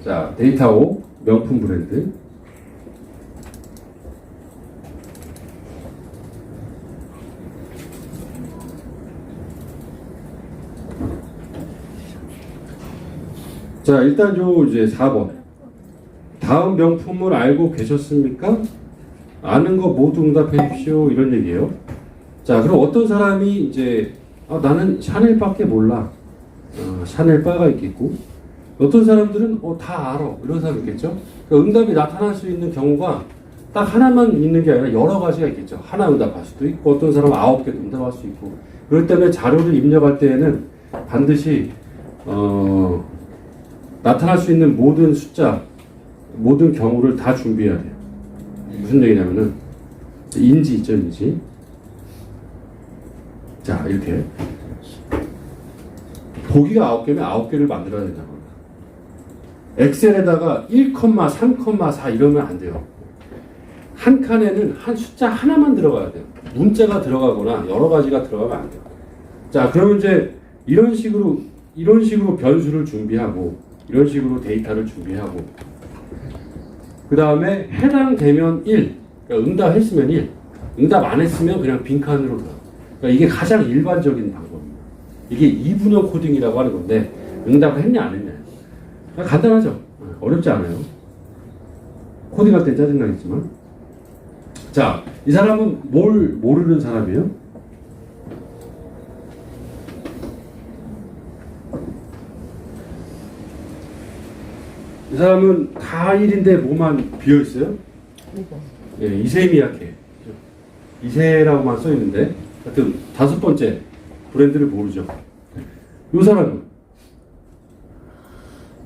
자, 데이터 5, 명품 브랜드. 자, 일단 이제 4번. 다음 명품을 알고 계셨습니까? 아는 거 모두 응답해 주십시오. 이런 얘기예요. 자, 그럼 어떤 사람이 이제 나는 샤넬밖에 몰라. 샤넬 바가 있겠고, 어떤 사람들은 다 알아. 이런 사람이 있겠죠. 그러니까 응답이 나타날 수 있는 경우가 딱 하나만 있는 게 아니라 여러 가지가 있겠죠. 하나 응답할 수도 있고, 어떤 사람은 9개 응답할 수 있고. 그럴 때는 자료를 입력할 때에는 반드시 나타날 수 있는 모든 숫자, 모든 경우를 다 준비해야 돼요. 무슨 얘기냐면은 인지 있죠, 인지. 자, 이렇게 보기가 9개면 9개를 만들어야 된다고 합니다. 엑셀에다가 1,3,4 이러면 안 돼요. 한 칸에는 한 숫자 하나만 들어가야 돼요. 문자가 들어가거나 여러 가지가 들어가면 안 돼요. 자, 그러면 이제 이런 식으로 변수를 준비하고, 이런 식으로 데이터를 준비하고, 그 다음에 해당되면 1, 그러니까 응답했으면 1, 응답 안 했으면 그냥 빈칸으로 들어가. 그러니까 이게 가장 일반적인 방법입니다. 이게 2분형 코딩이라고 하는 건데, 응답을 했냐 안 했냐. 간단하죠. 어렵지 않아요. 코딩할 때 짜증나겠지만. 자, 이 사람은 뭘 모르는 사람이에요? 이 사람은 다 1인데 뭐만 비어있어요? 예, 이세미야케. 이세라고만 써있는데, 하여튼 5번째 브랜드를 모르죠. 이 사람은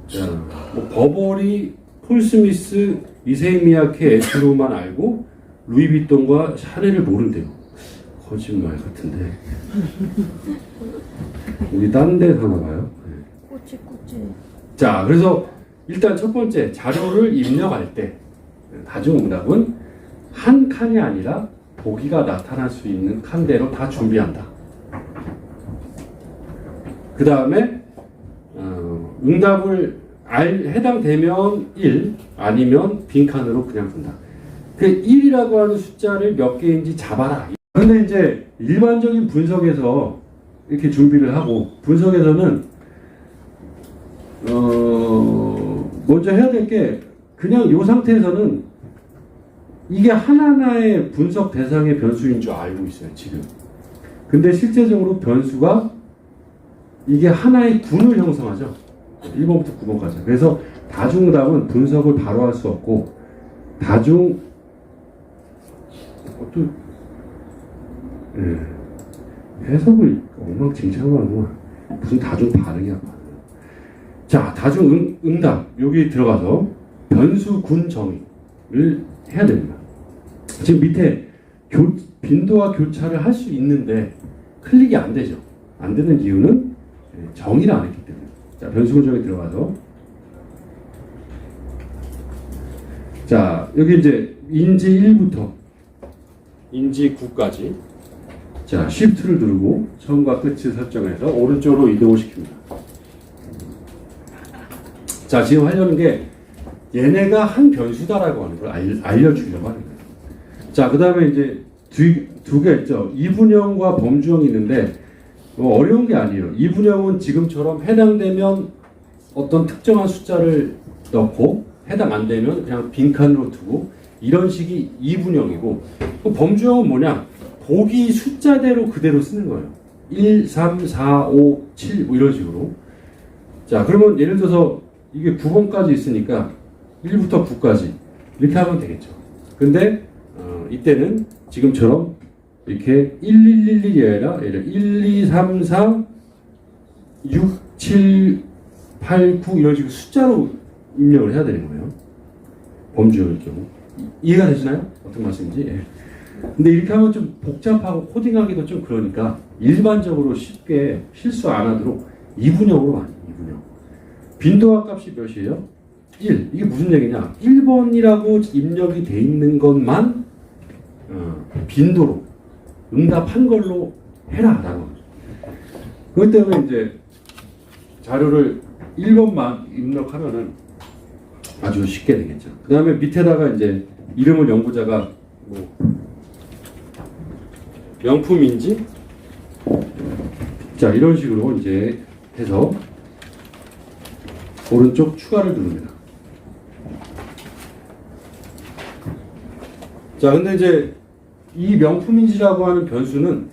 자, 버버리, 폴스미스, 이세미야케, 에프로만 알고 루이비통과 샤넬을 모른대요. 거짓말 같은데. 우리 딴 데 사나 봐요. 꼬치. 자, 그래서 일단 첫 번째 자료를 입력할 때 다중응답은 한 칸이 아니라 보기가 나타날 수 있는 칸대로 다 준비한다. 그 다음에 응답을 해당되면 1 아니면 빈칸으로 그냥 둔다. 그 1이라고 하는 숫자를 몇 개인지 잡아라. 근데 이제 일반적인 분석에서 이렇게 준비를 하고 분석에서는 먼저 해야 될 게 그냥 이 상태에서는 이게 하나하나의 분석 대상의 변수인 줄 알고 있어요, 지금. 근데 실제적으로 변수가 이게 하나의 군을 형성하죠. 1번부터 9번까지. 그래서 다중응답은 분석을 바로 할 수 없고 해석을 엉망진창으로 무슨 다중 반응이야. 자, 다중응답 여기 들어가서 변수 군 정의를 해야 됩니다. 지금 밑에 빈도와 교차를 할 수 있는데 클릭이 안 되죠. 안 되는 이유는 정의를 안 했기 때문에. 자, 변수 군 정의 들어가서 자, 여기 이제 인지 1부터 인지 9까지 자, Shift를 누르고 처음과 끝을 설정해서 오른쪽으로 이동을 시킵니다. 자, 지금 하려는 게 얘네가 한 변수다라고 하는 걸 알려주려고 하는 거예요. 자, 그 다음에 이제 두 개 있죠. 이분형과 범주형이 있는데 어려운 게 아니에요. 이분형은 지금처럼 해당되면 어떤 특정한 숫자를 넣고 해당 안 되면 그냥 빈칸으로 두고 이런 식이 이분형이고 범주형은 뭐냐? 보기 숫자대로 그대로 쓰는 거예요. 1, 3, 4, 5, 7 뭐 이런 식으로. 자, 그러면 예를 들어서 이게 9번까지 있으니까 1부터 9까지 이렇게 하면 되겠죠. 근데 이때는 지금처럼 이렇게 1111이 아니라 1, 2, 3, 4, 6, 7, 8, 9 이런 식으로 숫자로 입력을 해야 되는 거예요. 범주형일 경우. 이해가 되시나요? 어떤 말씀인지? 예. 근데 이렇게 하면 좀 복잡하고 코딩하기도 좀 그러니까 일반적으로 쉽게 실수 안 하도록 이분형으로 많이 이분형. 빈도화 값이 몇이에요? 1. 이게 무슨 얘기냐? 1번이라고 입력이 돼 있는 것만 빈도로 응답한 걸로 해라 라고. 그것 때문에 이제 자료를 1번만 입력하면은 아주 쉽게 되겠죠. 그 다음에 밑에다가 이제 이름을 연구자가 뭐 명품인지 자, 이런 식으로 이제 해서 오른쪽 추가를 누릅니다. 자, 근데 이제 이 명품인지라고 하는 변수는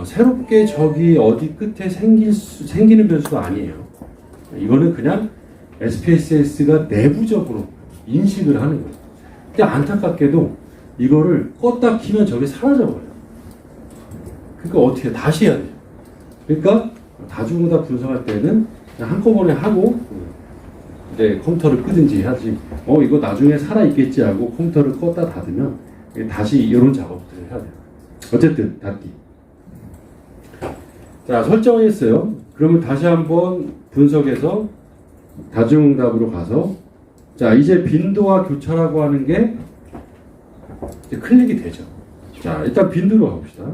새롭게 저기 어디 끝에 생기는 변수가 아니에요. 이거는 그냥 SPSS가 내부적으로 인식을 하는 거예요. 근데 안타깝게도 이거를 껐다 키면 저게 사라져버려요. 그러니까 어떻게 다시 해야 돼요. 그러니까 다중응답 분석할 때는 그냥 한꺼번에 하고 이제 컴퓨터를 끄든지 하지. 이거 나중에 살아있겠지 하고 컴퓨터를 껐다 닫으면 다시 이런 작업들을 해야 돼요. 어쨌든 닫기. 자, 설정했어요. 그러면 다시 한번 분석해서 다중응답으로 가서 자, 이제 빈도와 교차라고 하는 게 이제 클릭이 되죠. 자, 일단 빈도로 가봅시다.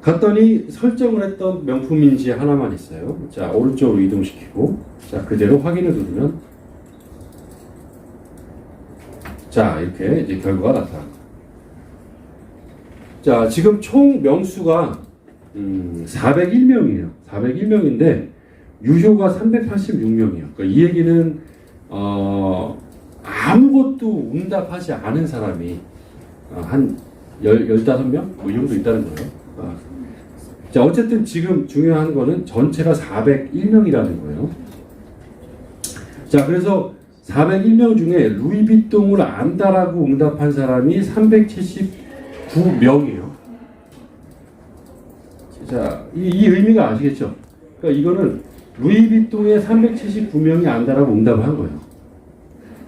갔더니 설정을 했던 명품인지 하나만 있어요. 자, 오른쪽으로 이동시키고 자, 그대로 확인을 누르면 자, 이렇게 이제 결과가 나타납니다. 자, 지금 총 명수가 401명이에요. 401명인데 유효가 386명이에요. 그러니까 이 얘기는 아무것도 응답하지 않은 사람이 한 15명? 뭐 이 정도 있다는 거예요. 자, 어쨌든 지금 중요한 거는 전체가 401명이라는 거예요. 자, 그래서 401명 중에 루이비통을 안다라고 응답한 사람이 379명이에요. 자, 이 의미가 아시겠죠? 그러니까 이거는 루이비통에 379명이 안다라고 응답을 한 거예요.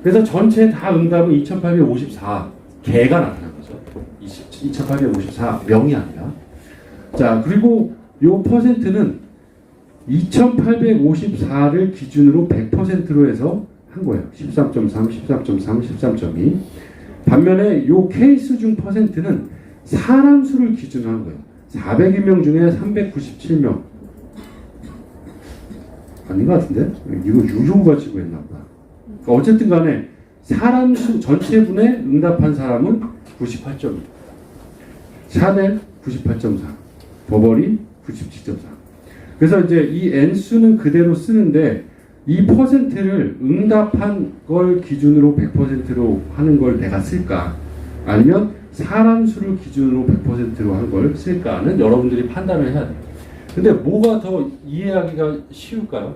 그래서 전체 다 응답은 2854개가 나타난 거죠. 2854명이 아니라. 자, 그리고 요 퍼센트는 2854를 기준으로 100%로 해서 한 거예요. 13.3, 13.3, 13.2. 반면에 요 케이스 중 퍼센트는 사람 수를 기준으로 한 거예요. 402명 중에 397명. 아닌 것 같은데? 이거 유효가 지고 했나 보다. 그러니까 어쨌든 간에 사람 수 전체분의 응답한 사람은 98.2. 샤넬 98.4. 버버리 97.4. 그래서 이제 이 N수는 그대로 쓰는데 이 퍼센트를 응답한 걸 기준으로 100%로 하는 걸 내가 쓸까? 아니면 사람 수를 기준으로 100%로 한 걸 쓸까는 여러분들이 판단을 해야 돼요. 근데 뭐가 더 이해하기가 쉬울까요?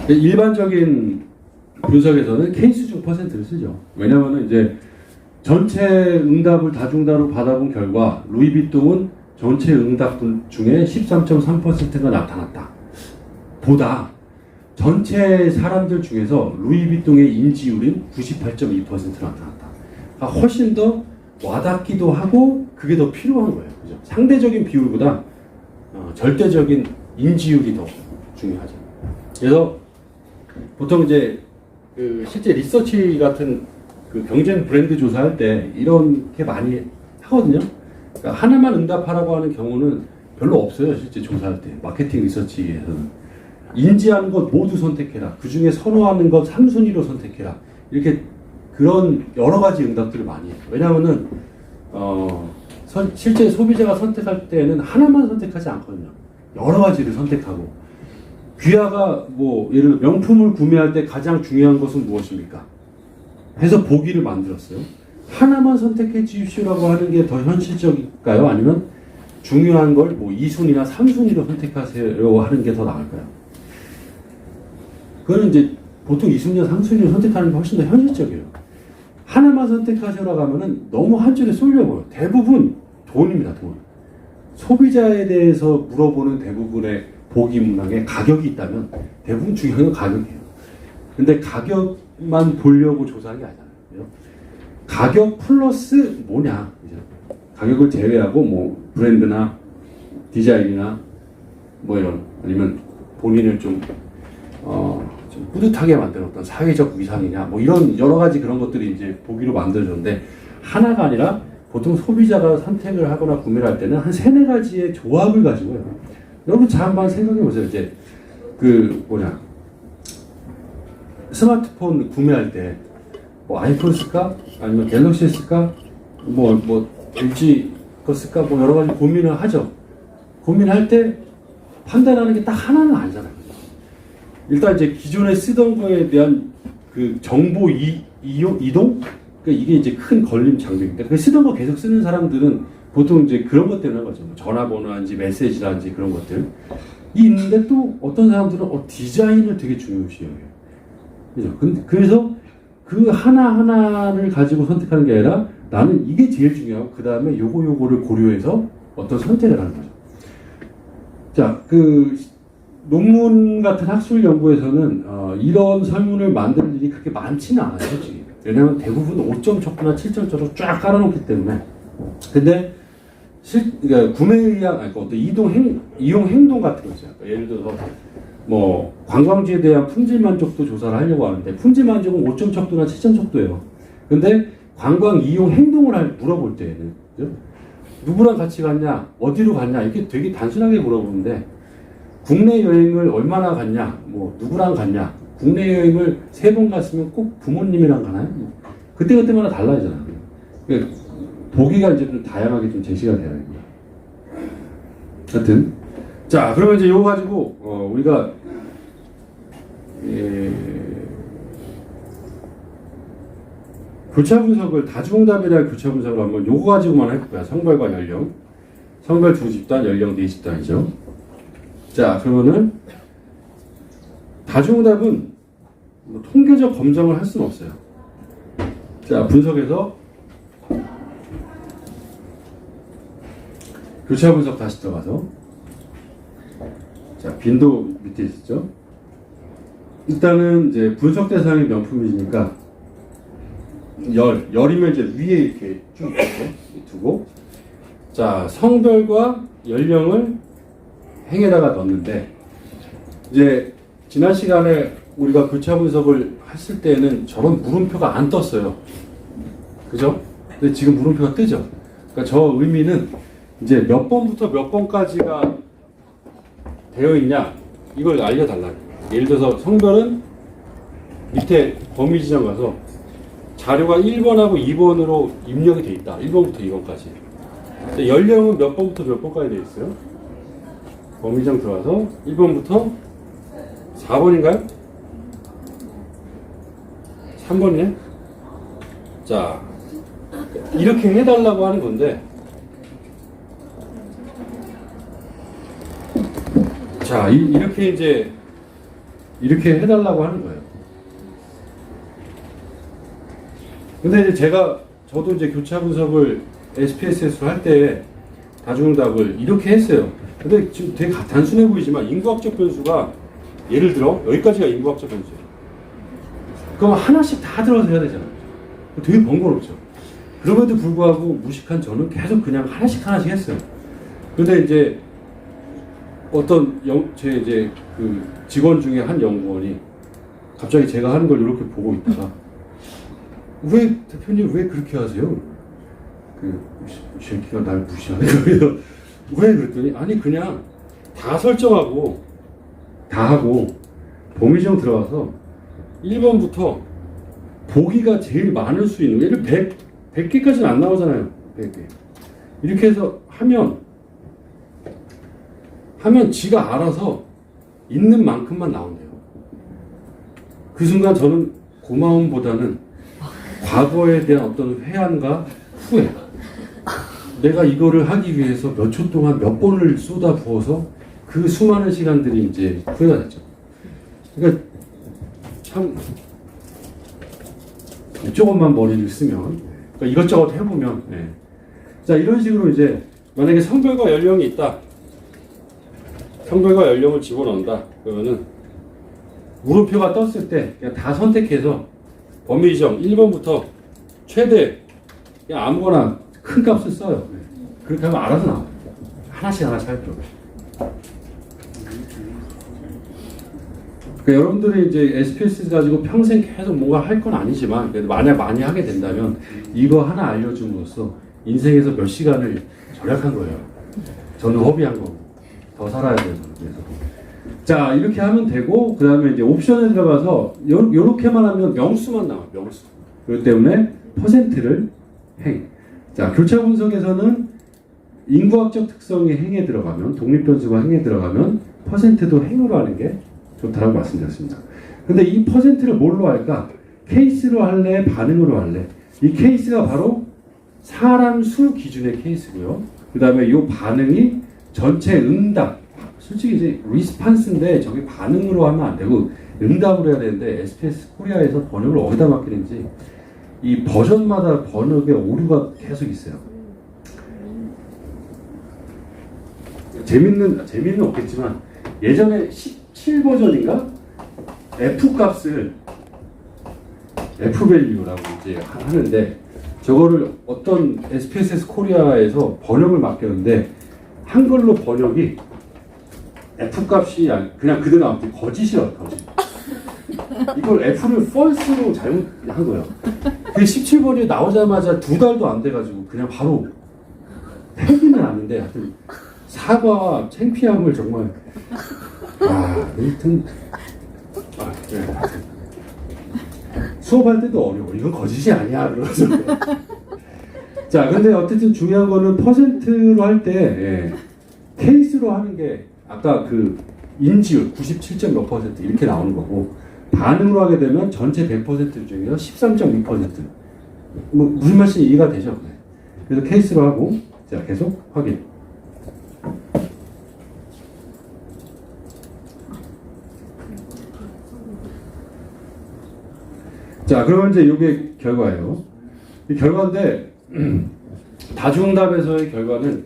일반적인 분석에서는 케이스 중 퍼센트를 쓰죠. 왜냐하면 이제 전체 응답을 다중다로 받아본 결과 루이비통은 전체 응답 중에 13.3%가 나타났다. 보다 전체 사람들 중에서 루이비통의 인지율인 98.2%가 나타났다. 그러니까 훨씬 더 와닿기도 하고 그게 더 필요한 거예요. 그죠? 상대적인 비율보다 절대적인 인지율이 더 중요하죠. 그래서 보통 이제 그 실제 리서치 같은 그 경쟁 브랜드 조사할 때 이렇게 많이 하거든요. 그러니까 하나만 응답하라고 하는 경우는 별로 없어요. 실제 조사할 때 마케팅 리서치에서는 인지하는 것 모두 선택해라. 그 중에 선호하는 것 3순위로 선택해라. 이렇게 그런 여러 가지 응답들을 많이 해요. 왜냐하면은 실제 소비자가 선택할 때는 하나만 선택하지 않거든요. 여러 가지를 선택하고 귀하가 뭐 예를 들어 명품을 구매할 때 가장 중요한 것은 무엇입니까? 해서 보기를 만들었어요. 하나만 선택해 주십시오라고 하는 게 더 현실적일까요? 아니면 중요한 걸 뭐 2순위나 3순위로 선택하세요 하는 게 더 나을까요? 그거는 이제 보통 2순위나 3순위로 선택하는 게 훨씬 더 현실적이에요. 하나만 선택하시라고 하면은 너무 한 줄에 쏠려버려요. 대부분 돈입니다, 돈. 소비자에 대해서 물어보는 대부분의 보기 문항에 가격이 있다면 대부분 중요한 건 가격이에요. 근데 가격만 보려고 조사한 게 아니잖아요. 가격 플러스 뭐냐. 가격을 제외하고 뭐 브랜드나 디자인이나 뭐 이런 아니면 본인을 좀 뿌듯하게 만들었던 사회적 위상이냐 뭐 이런 여러 가지 그런 것들이 이제 보기로 만들어졌는데 하나가 아니라 보통 소비자가 선택을 하거나 구매를 할 때는 한 3-4가지의 조합을 가지고 해요. 여러분 잘 한번 생각해 보세요. 이제 그 뭐냐 스마트폰 구매할 때 뭐 아이폰 쓸까 아니면 갤럭시 쓸까 뭐 LG 거 쓸까 뭐 여러 가지 고민을 하죠. 고민할 때 판단하는 게 딱 하나는 아니잖아요. 일단 이제 기존에 쓰던 거에 대한 그 정보 이동 그러니까 이게 이제 큰 걸림 장벽입니다. 그 쓰던 거 계속 쓰는 사람들은 보통 이제 그런 것 때문에 하는 거죠. 전화번호라든지 메시지라든지 그런 것들. 이 있는데 또 어떤 사람들은 디자인을 되게 중요시 여겨요. 그죠? 그래서 그 하나하나를 가지고 선택하는 게 아니라 나는 이게 제일 중요하고 그 다음에 요거를 고려해서 어떤 선택을 하는 거죠. 자, 그 논문 같은 학술 연구에서는 이런 설문을 만드는 일이 그렇게 많지는 않아요, 솔직히. 왜냐하면 대부분 5점 쳤거나 7점 쳐서 쫙 깔아놓기 때문에. 근데 그러니까 구매에 의한 어떤 이용 행동 같은 거 있어요. 예를 들어서 뭐 관광지에 대한 품질 만족도 조사를 하려고 하는데 품질 만족은 5점 척도나 7점 척도예요. 근데 관광 이용 행동을 물어볼 때에는 그죠? 누구랑 같이 갔냐, 어디로 갔냐 이렇게 되게 단순하게 물어보는데 국내 여행을 얼마나 갔냐, 뭐 누구랑 갔냐, 국내 여행을 3번 갔으면 꼭 부모님이랑 가나요? 그때마다 달라지잖아요. 그러니까 보기가 이제 좀 다양하게 좀 제시가 돼야 됩니다. 하여튼 자 그러면 이제 이거 가지고 우리가 교차 분석을 다중응답에 대한 교차 분석을 한번 요거 가지고만 해볼까요? 성별과 연령, 성별 2집단, 연령 4집단이죠. 자 그러면은 다중응답은 뭐 통계적 검증을 할 수는 없어요. 자 분석에서 교차 분석 다시 들어가서 자 빈도 밑에 있었죠. 일단은 이제 분석 대상이 명품이니까 열이면 이제 위에 이렇게 쭉 이렇게 두고, 자, 성별과 연령을 행에다가 넣었는데, 이제 지난 시간에 우리가 교차 분석을 했을 때는 저런 물음표가 안 떴어요. 그죠? 근데 지금 물음표가 뜨죠. 그러니까 저 의미는 이제 몇 번부터 몇 번까지가 되어 있냐, 이걸 알려달라. 예를 들어서 성별은 밑에 범위 지정 가서 자료가 1번하고 2번으로 입력이 돼 있다. 1번부터 2번까지. 연령은 몇 번부터 몇 번까지 돼 있어요? 범위 지정 들어가서 1번부터 4번인가요? 3번이네? 자, 이렇게 해달라고 하는 건데, 자, 이렇게 이제 이렇게 해달라고 하는 거예요. 근데 이제 저도 이제 교차 분석을 SPSS로 할 때 다중응답을 이렇게 했어요. 근데 지금 되게 단순해 보이지만 인구학적 변수가, 예를 들어 여기까지가 인구학적 변수예요. 그럼 하나씩 다 들어서 해야 되잖아요. 되게 번거롭죠. 그럼에도 불구하고 무식한 저는 계속 그냥 하나씩 했어요. 근데 이제 어떤 제 이제 그 직원 중에 한 연구원이 갑자기 제가 하는 걸 이렇게 보고 있다가, 왜 대표님 왜 그렇게 하세요? 이 새끼가 날 무시하네. 그래서 왜 그랬더니, 아니 그냥 다 설정하고 다 하고 범위 지정 들어가서 1번부터 보기가 제일 많을 수 있는, 예를 100개까지는 안 나오잖아요. 100개. 이렇게 해서 하면 지가 알아서 있는 만큼만 나온대요. 그 순간 저는 고마움보다는 과거에 대한 어떤 회한과 후회, 내가 이거를 하기 위해서 몇 초 동안 몇 번을 쏟아 부어서 그 수많은 시간들이 이제 후회가 됐죠. 그러니까 참 조금만 머리를 쓰면, 그러니까 이것저것 해보면, 자, 이런 식으로 이제 만약에 성별과 연령이 있다, 성별과 연령을 집어넣는다, 그러면은 물음표가 떴을 때 그냥 다 선택해서 범위 지정 1번부터 최대 그냥 아무거나 큰 값을 써요. 그렇게 하면 알아서 나와요. 하나씩 할 필요 없어요. 그러니까 여러분들이 이제 SPSS 가지고 평생 계속 뭔가 할 건 아니지만, 그래도 만약 많이 하게 된다면 이거 하나 알려줌으로써 인생에서 몇 시간을 절약한 거예요. 저는 허비한 거고. 더 살아야 돼서. 그래서. 자, 이렇게 하면 되고, 그 다음에 이제 옵션에 들어가서 요렇게만 하면 명수만 나와요. 명수. 그렇기 때문에 퍼센트를 행. 자, 교차 분석에서는 인구학적 특성이 행에 들어가면, 독립변수가 행에 들어가면 퍼센트도 행으로 하는 게 좋다라고 말씀드렸습니다. 근데 이 퍼센트를 뭘로 할까? 케이스로 할래? 반응으로 할래? 이 케이스가 바로 사람 수 기준의 케이스고요. 그 다음에 이 반응이 전체 응답. 솔직히 이제 리스판스인데 저게 반응으로 하면 안 되고 응답으로 해야 되는데, SPS 코리아에서 번역을 어디다 맡기는지 이 버전마다 번역에 오류가 계속 있어요. 재미는 없겠지만, 예전에 17 버전인가? F 값을 F 밸류라고 이제 하는데, 저거를 어떤 SPSS 코리아에서 번역을 맡겼는데, 한글로 번역이 F 값이 그냥 그대로 나왔더니 거짓이야, 거짓. 이걸 F를 false로 잘못한 거예요. 그 17번이 나오자마자 2달도 안 돼가지고 그냥 바로 폐기는 아닌데, 하여튼 사과와 창피함을 정말, 하여튼 그래. 수업할 때도 어려워. 이건 거짓이 아니야. 그러면서. 자, 근데 어쨌든 중요한 거는 퍼센트로 할 때 케이스로 하는 게, 아까 그 인지율 97. 몇 % 이렇게 나오는 거고, 반응으로 하게 되면 전체 100% 중에서 13.2%. 뭐 무슨 말씀인지 이해가 되죠? 그래서 케이스로 하고, 자, 계속 확인. 자, 그러면 이제 이게 결과예요. 이 결과인데, 다중응답에서의 결과는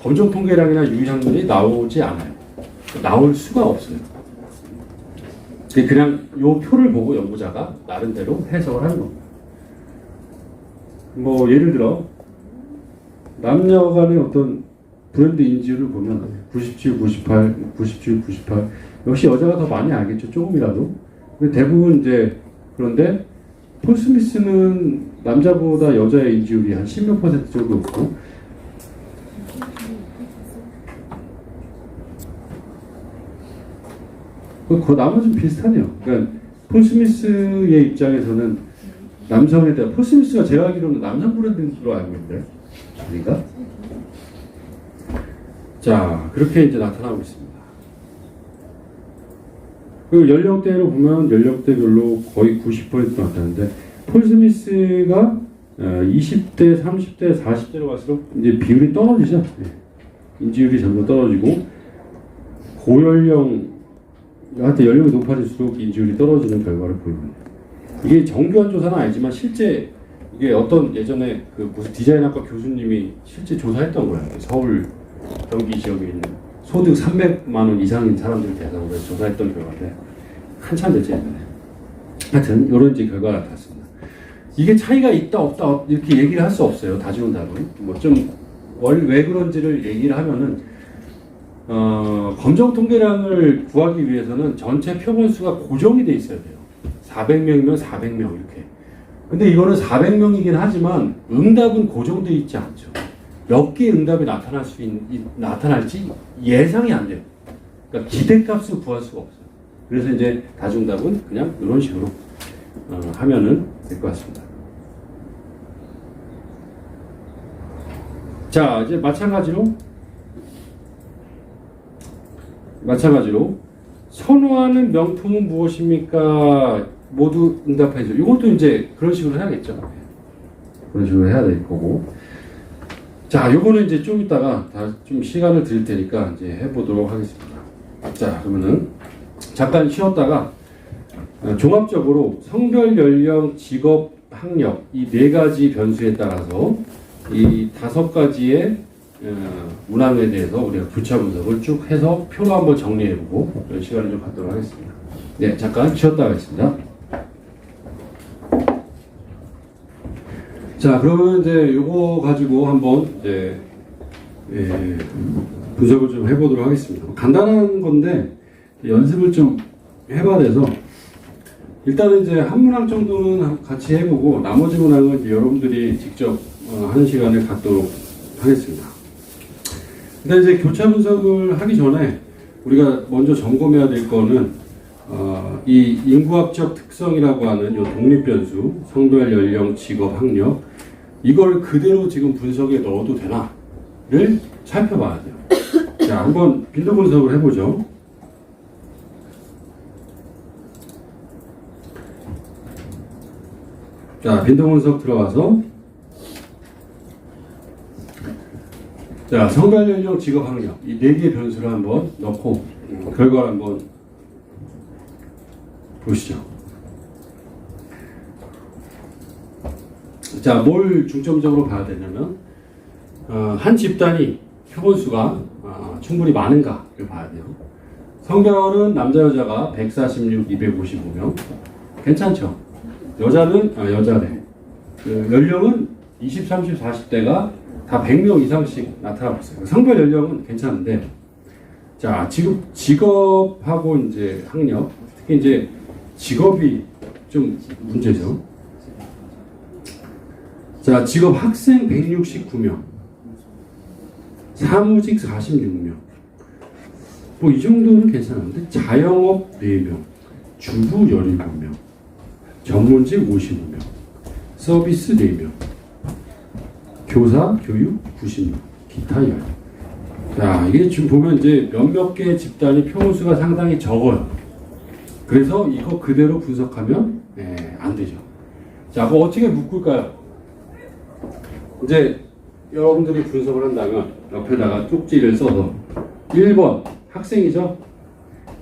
검정 통계량이나 유의학문이 나오지 않아요. 나올 수가 없어요. 그냥 요 표를 보고 연구자가 나름대로 해석을 하는 겁니다. 뭐 예를 들어 남녀 간의 어떤 브랜드 인지를 보면 97, 98, 97, 98 역시 여자가 더 많이 알겠죠. 조금이라도. 근데 대부분 이제 그런데 폴 스미스는 남자보다 여자의 인지율이 한 10몇 % 정도 높고 그 나머지는 비슷하네요. 그러니까 폴 스미스의 입장에서는 남성에 대한 폴 스미스가 제가 알기로는 남성 브랜드로 알고 있는데 아닌가? 자 그렇게 이제 나타나고 있습니다. 그리고 연령대로 보면 연령대별로 거의 90% 나타나는데 폴 스미스가 20대, 30대, 40대로 갈수록 이제 비율이 떨어지죠. 인지율이 점점 떨어지고 고연령 하여튼 연령이 높아질수록 인지율이 떨어지는 결과를 보입니다. 이게 정교한 조사는 아니지만 실제 이게 어떤 예전에 그 무슨 디자인학과 교수님이 실제 조사했던 거예요. 서울 경기 지역에 있는 소득 300만 원 이상인 사람들 대상으로 조사했던 결과인데 한참 됐지 예전에. 하여튼 이런 이제 결과가 나타났습니다. 이게 차이가 있다 없다 이렇게 얘기를 할 수 없어요. 다중답은 뭐 좀 왜 그런지를 얘기를 하면은 검정 통계량을 구하기 위해서는 전체 표본수가 고정이 돼 있어야 돼요. 400명이면 400명 이렇게. 근데 이거는 400명이긴 하지만 응답은 고정돼 있지 않죠. 몇 개의 응답이 나타날지 예상이 안 돼요. 그러니까 기대값을 구할 수가 없어요. 그래서 이제 다중답은 그냥 이런 식으로 하면은 될 것 같습니다. 자, 이제 마찬가지로 선호하는 명품은 무엇입니까? 모두 응답해줘. 이것도 이제 그런 식으로 해야겠죠. 그런 식으로 해야 될 거고. 자, 요거는 이제 좀 이따가 다 좀 시간을 드릴 테니까 이제 해보도록 하겠습니다. 자, 그러면은 잠깐 쉬었다가 종합적으로 성별, 연령, 직업, 학력 이 네 가지 변수에 따라서 이 5가지의 문항에 대해서 우리가 교차 분석을 쭉 해서 표로 한번 정리해보고 이런 시간을 좀 갖도록 하겠습니다. 네, 잠깐 쉬었다 하겠습니다. 자, 그러면 이제 요거 가지고 한번 이제 분석을 좀 해보도록 하겠습니다. 간단한 건데 연습을 좀 해봐야 돼서 일단은 이제 한 문항 정도는 같이 해보고 나머지 문항은 이제 여러분들이 직접 하는 시간을 갖도록 하겠습니다. 근데 이제 교차 분석을 하기 전에 우리가 먼저 점검해야 될 거는 이 인구학적 특성이라고 하는 이 독립변수, 성별, 연령, 직업, 학력 이걸 그대로 지금 분석에 넣어도 되나를 살펴봐야 돼요. 자, 한번 빈도 분석을 해보죠. 자, 빈도 분석 들어가서 자, 성별, 연령, 직업, 학력 이 4개의 변수를 한번 넣고 결과를 한번 보시죠. 자, 뭘 중점적으로 봐야 되냐면 한 집단이 표본수가 충분히 많은가를 봐야 돼요. 성별은 남자 여자가 146, 255명 괜찮죠? 여자네. 그 연령은 20, 30, 40대가 다 100명 이상씩 나타나고 있어요. 성별 연령은 괜찮은데, 자, 직업하고 이제 학력, 특히 이제 직업이 좀 문제죠. 자, 직업 학생 169명, 사무직 46명. 뭐 이 정도는 괜찮은데, 자영업 4명, 주부 17명, 전문직 55명, 서비스 4명, 교사, 교육 90명, 기타 10명. 자, 이게 지금 보면 이제 몇몇 개의 집단이 표본수가 상당히 적어요. 그래서 이거 그대로 분석하면 안 되죠. 자, 그럼 어떻게 묶을까요? 이제 여러분들이 분석을 한다면 옆에다가 쪽지를 써서 1번 학생이죠.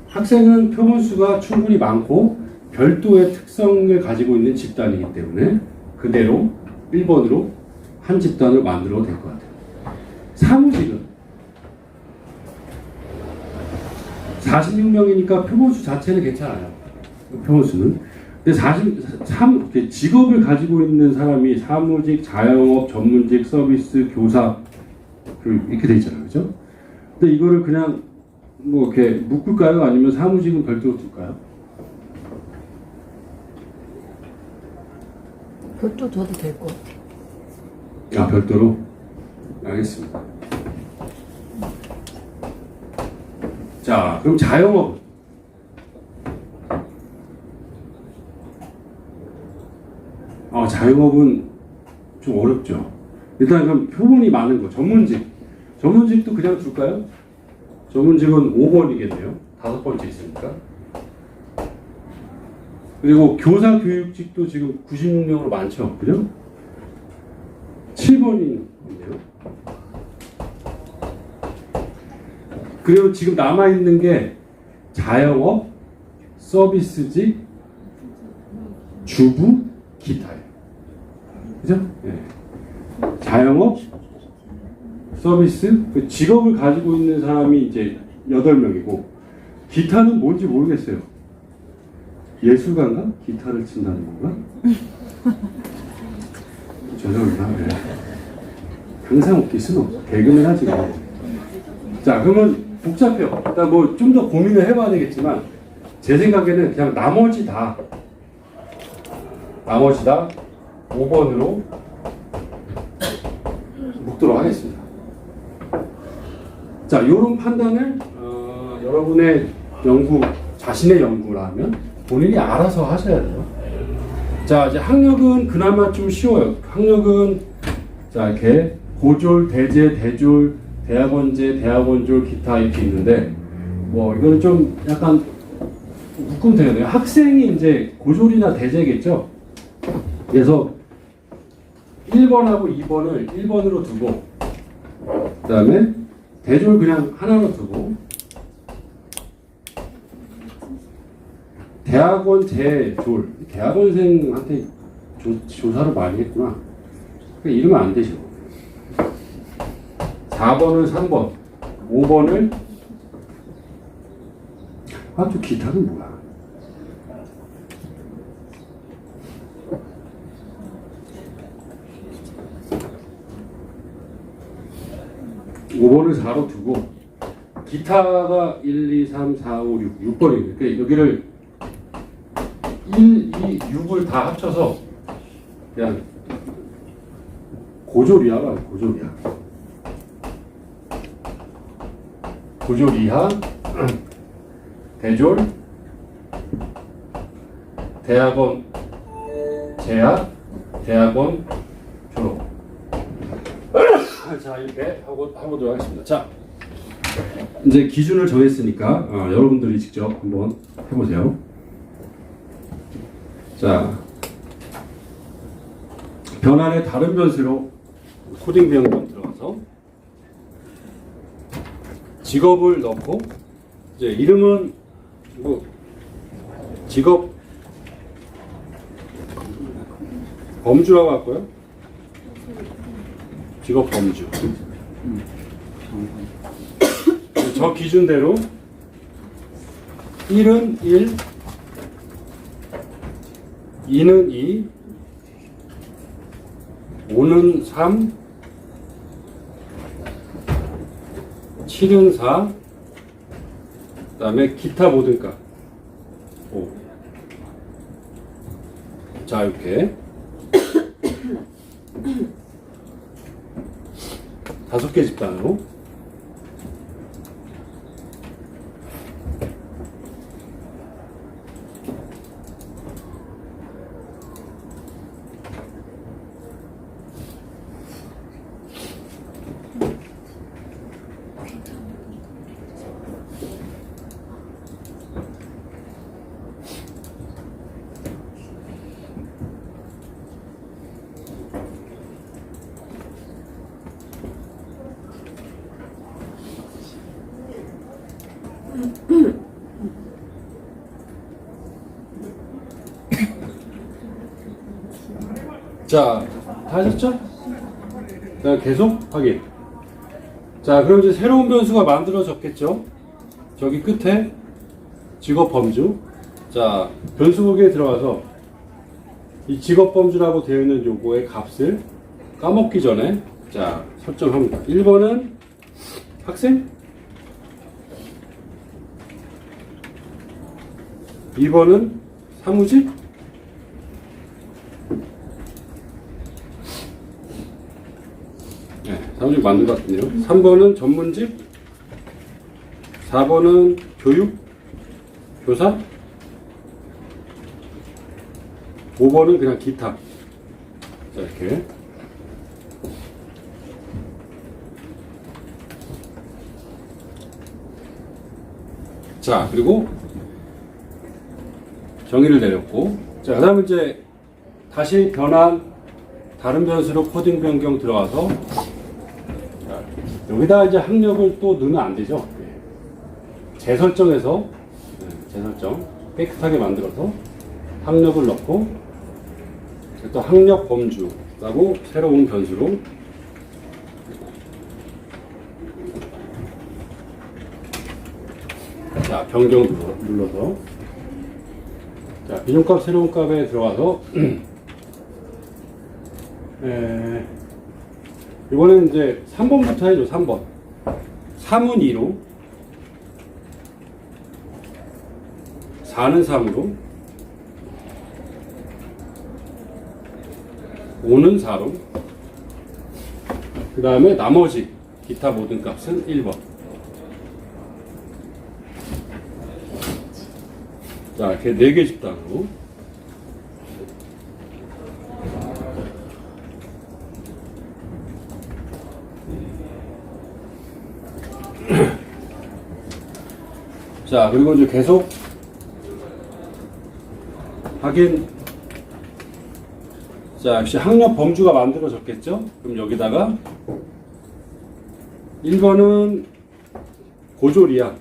학생은 표본수가 충분히 많고 별도의 특성을 가지고 있는 집단이기 때문에 그대로 1번으로 한 집단을 만들어도 될 것 같아요. 사무직은 46명이니까 표본수 자체는 괜찮아요. 평원수는. 근데 사실 이렇게 직업을 가지고 있는 사람이 사무직, 자영업, 전문직, 서비스, 교사 이렇게 돼 있잖아요, 그죠? 근데 이거를 그냥 뭐 이렇게 묶을까요? 아니면 사무직은 별도로 둘까요? 별도 둬도 될 것 같아요. 아, 별도로? 알겠습니다. 자, 그럼 자영업. 자영업은 좀 어렵죠. 일단 그럼 표본이 많은 거, 전문직. 전문직도 그냥 둘까요? 전문직은 5번이겠네요. 5번째 있으니까. 그리고 교사 교육직도 지금 96명으로 많죠. 그죠? 7번이네요. 그리고 지금 남아있는 게 자영업, 서비스직, 주부, 기타예요. 그죠? 네. 자영업, 서비스, 그 직업을 가지고 있는 사람이 이제 8명이고, 기타는 뭔지 모르겠어요. 예술가인가? 기타를 친다는 건가? 죄송합니다. 네. 항상 웃길 수는 없어. 개그맨 하지 마. 자, 그러면 복잡해요. 일단 뭐 좀 더 고민을 해봐야 되겠지만, 제 생각에는 그냥 나머지 다 5번으로 묶도록 하겠습니다. 자, 이런 판단을 여러분의 자신의 연구라면 본인이 알아서 하셔야 돼요. 자, 이제 학력은 그나마 좀 쉬워요. 학력은 자, 이렇게 고졸, 대제, 대졸, 대학원제, 대학원졸, 기타 이렇게 있는데, 뭐 이거는 좀 약간 묶으면 되겠네요. 학생이 이제 고졸이나 대제겠죠. 그래서 1번하고 2번을 1번으로 두고, 그 다음에 대졸 그냥 하나로 두고, 대학원 재졸, 대학원생한테 조사를 많이 했구나. 그러니까 이러면 안 되죠. 4번을 3번, 5번을 또 기타는 뭐야? 5번을 4로 두고, 기타가 1, 2, 3, 4, 5, 6, 6번이에요. 그러니까 여기를 1, 2, 6을 다 합쳐서 그냥 고졸이하가 고졸이하. 고졸 이하, 대졸, 대학원 재학, 대학원 졸업. 자, 이렇게 하고도 하겠습니다. 자, 이제 기준을 정했으니까 여러분들이 직접 한번 해보세요. 자, 변환의 다른 변수로 코딩 변경 들어가서 직업을 넣고, 이제 이름은 뭐 직업 범주라고 할 거예요. 직업 범주. 저 기준대로 1은 1, 2는 2, 5는 3, 7은 4, 그 다음에 기타 모든 값 5. 자, 이렇게 5개 집단으로 자, 다 하셨죠? 자, 계속 확인. 자, 그럼 이제 새로운 변수가 만들어졌겠죠? 저기 끝에 직업 범주. 자, 변수보기에 들어가서 이 직업범주라고 되어 있는 요거의 값을 까먹기 전에 자, 설정합니다. 1번은 학생, 2번은 사무직, 네, 사무직 맞는 것 같네요. 3번은 전문직, 4번은 교육, 교사, 5번은 그냥 기타. 자, 이렇게. 자, 그리고 정의를 내렸고, 자, 그 다음에 이제 다시 변환, 다른 변수로 코딩 변경 들어가서, 자, 여기다 이제 학력을 또 넣으면 안 되죠. 재설정해서, 재설정, 깨끗하게 만들어서 학력을 넣고, 또 학력 범주라고 새로운 변수로 자, 변경 눌러서 자, 비중값 새로운 값에 들어가서 이번에는 이제 3번부터 해줘. 3번 3은 2로 4는 3으로 5는 4로 그 다음에 나머지 기타 모든 값은 1번. 자, 이렇게 4개 집단으로 자, 그리고 이제 계속 확인. 자, 역시 학력 범주가 만들어졌겠죠? 그럼 여기다가 1번은 고졸이야.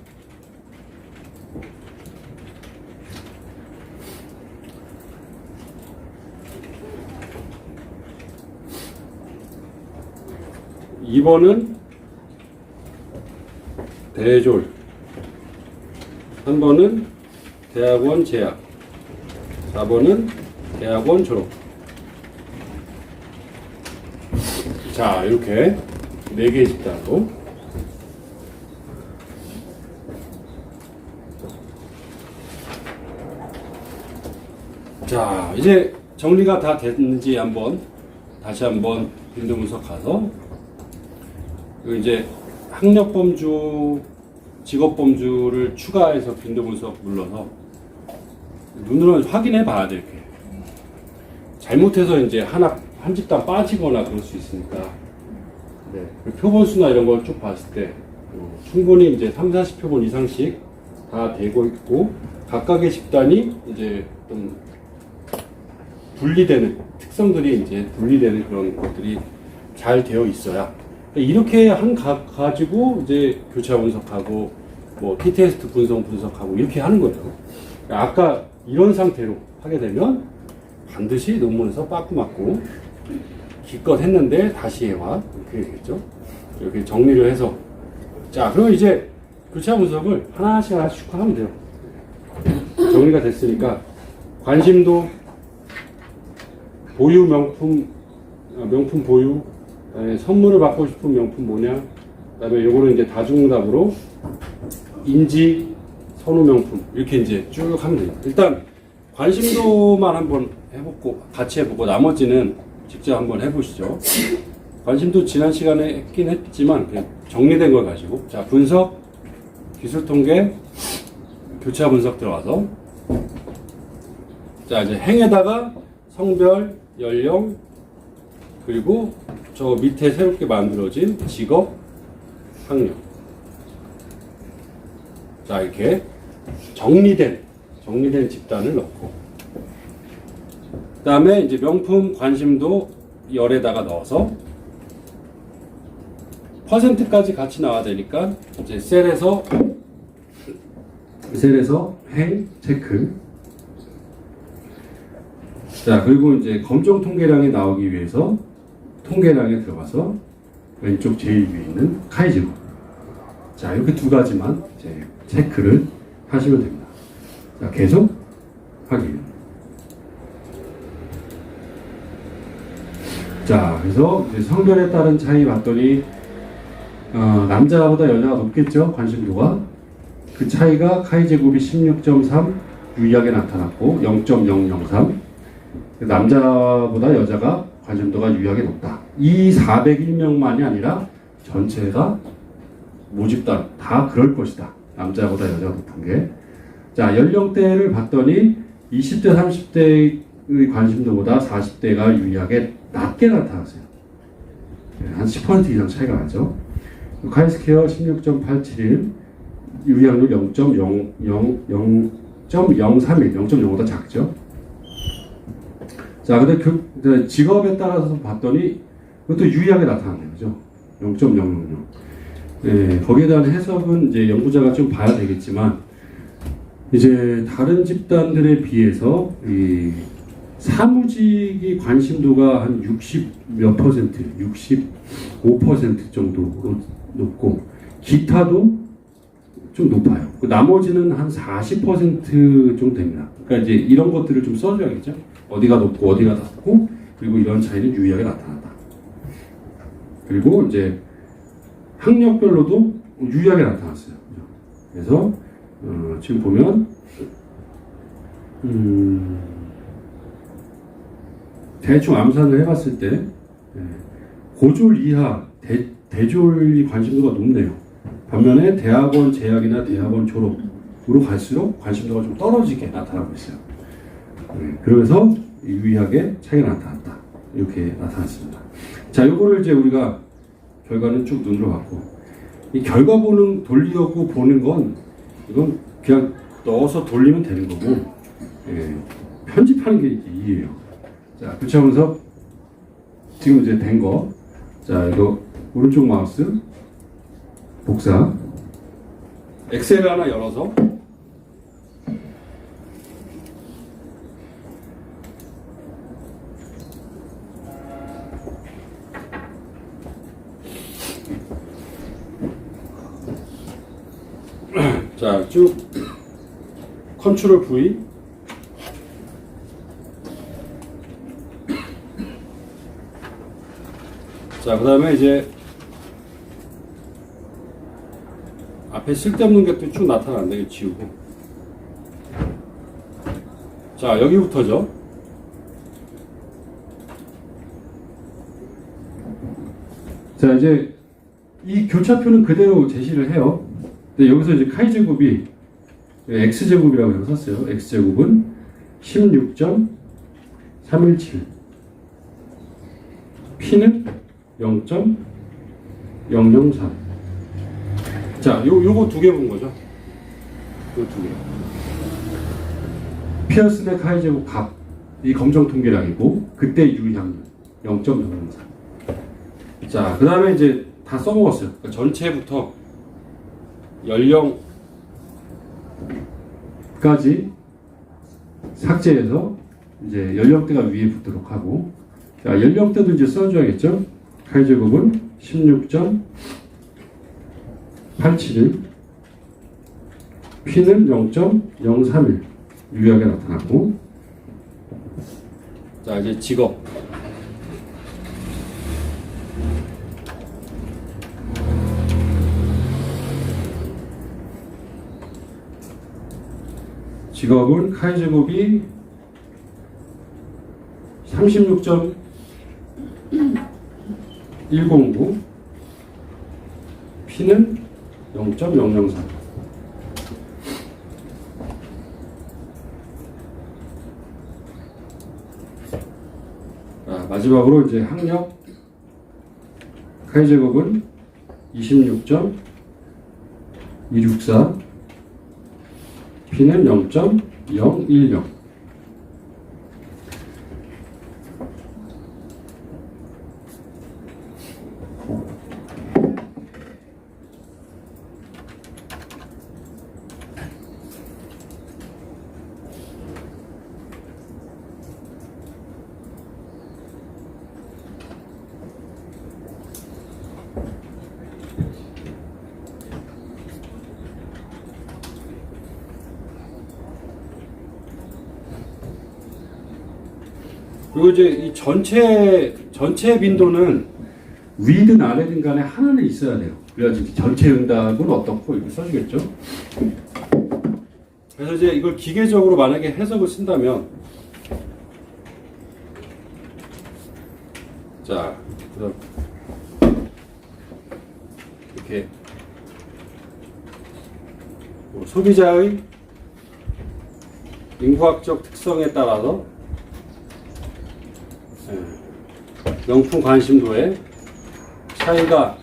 2번은 대졸, 3번은 대학원 재학, 4번은 대학원 졸업. 자, 이렇게 4개의 집단으로 자, 이제 정리가 다 됐는지 다시 한번 빈도 분석 가서 그리고 이제 학력 범주, 직업 범주를 추가해서 빈도 분석 눌러서 눈으로 확인해 봐야 돼. 이렇게 잘못해서 이제 한 집단 빠지거나 그럴 수 있으니까 네. 표본수나 이런 걸 쭉 봤을 때 충분히 이제 3, 40표본 이상씩 다 되고 있고 각각의 집단이 이제 좀 분리되는 특성들이 이제 분리되는 그런 것들이 잘 되어 있어야 이렇게 가지고 이제 교차 분석하고 뭐 t-테스트 분석하고 이렇게 하는 거예요. 아까 이런 상태로 하게 되면 반드시 논문에서 빠꾸 맞고 기껏 했는데 다시 해와 이렇게 되겠죠. 이렇게 정리를 해서 자, 그럼 이제 교차 분석을 하나씩 하면 돼요. 정리가 됐으니까 관심도 보유 명품 보유, 그다음에 선물을 받고 싶은 명품 뭐냐, 그다음에 요거는 이제 다중응답으로 인지 선호 명품 이렇게 이제 쭉 하면 돼요. 일단 관심도만 한번 해보고 같이 해보고 나머지는 직접 한번 해보시죠. 관심도 지난 시간에 했긴 했지만 그냥 정리된 걸 가지고 자, 분석, 기술 통계, 교차 분석 들어가서 자, 이제 행에다가 성별, 연령, 그리고 저 밑에 새롭게 만들어진 직업, 학력. 자, 이렇게 정리된 집단을 넣고 그 다음에 이제 명품 관심도 열에다가 넣어서 퍼센트까지 같이 나와야 되니까 이제 셀에서 행 체크. 자, 그리고 이제 검정 통계량이 나오기 위해서 통계량에 들어가서 왼쪽 제일 위에 있는 카이즈로. 자, 이렇게 두 가지만 이제 체크를 하시면 됩니다. 자, 계속 하기. 자, 그래서 이제 성별에 따른 차이 봤더니 남자보다 여자가 높겠죠, 관심도가. 그 차이가 카이 제곱이 16.3 유의하게 나타났고 0.003. 남자보다 여자가 관심도가 유의하게 높다. 이 401명만이 아니라 전체가 모집단 다 그럴 것이다. 남자보다 여자가 높은 게. 자, 연령대를 봤더니 20대, 30대의 관심도보다 40대가 유의하게 낮게 나타났어요. 한 10% 이상 차이가 나죠. 카이스퀘어 16.871, 유의확률 0.031, 0.05보다 작죠. 자, 근데 직업에 따라서 봤더니 그것도 유의하게 나타나네요. 그죠? 0.000. 네, 거기에 대한 해석은 이제 연구자가 좀 봐야 되겠지만, 이제 다른 집단들에 비해서 이 사무직이 관심도가 한 60 몇 퍼센트, 65% 정도로 높고, 기타도 좀 높아요. 나머지는 한 40% 정도 됩니다. 그러니까 이제 이런 것들을 좀 써줘야겠죠. 어디가 높고 어디가 낮고, 그리고 이런 차이는 유의하게 나타난다. 그리고 이제 학력별로도 유의하게 나타났어요. 그래서 지금 보면 대충 암산을 해봤을 때 고졸 이하 대졸이 관심도가 높네요. 반면에 대학원 재학이나 대학원 졸업으로 갈수록 관심도가 좀 떨어지게 나타나고 있어요. 그래서 유의하게 차이가 나타났다. 이렇게 나타났습니다. 자, 요거를 이제 우리가 결과는 쭉 눈으로 봤고, 이 결과 돌리고 보는 건 이건 그냥 넣어서 돌리면 되는 거고, 편집하는 게 일이에요. 자, 그렇게 하면서 지금 이제 된 거, 자, 이거 오른쪽 마우스 복사, 엑셀 하나 열어서 자, 쭉 컨트롤 V, 자, 그 다음에 이제 앞에 쓸데없는 것도 쭉 나타나는데 이거 지우고, 자, 여기부터죠. 자, 이제 이 교차표는 그대로 제시를 해요. 근데 여기서 이제 카이 제곱이 x 제곱이라고 해서 썼어요. x 제곱은 16.317, p는 0.003. 자, 요거 두 개 본 거죠. 요 두 개. 피어슨의 카이 제곱 값, 이 검정 통계량이고, 그때 유의확률 0.003. 자, 그 다음에 이제 다 써먹었어요. 그러니까 전체부터 연령까지 삭제해서 이제 연령대가 위에 붙도록 하고, 자, 연령대도 이제 써줘야겠죠. 카이 제곱은 16.871, p는 0.031 유의하게 나타났고, 자, 이제 직업. 직업은 카이 제곱이 36.109, p는 0.003. 자, 마지막으로 이제 학력, 카이 제곱은 26.264, p는 0.010. 그리고 이제 이 전체 빈도는 위든 아래든 간에 하나는 있어야 돼요. 그래야지 전체 응답은 어떻고 이렇게 써주겠죠. 그래서 이제 이걸 기계적으로 만약에 해석을 쓴다면 자 그럼 이렇게 소비자의 인구학적 특성에 따라서 명품 관심도에 차이가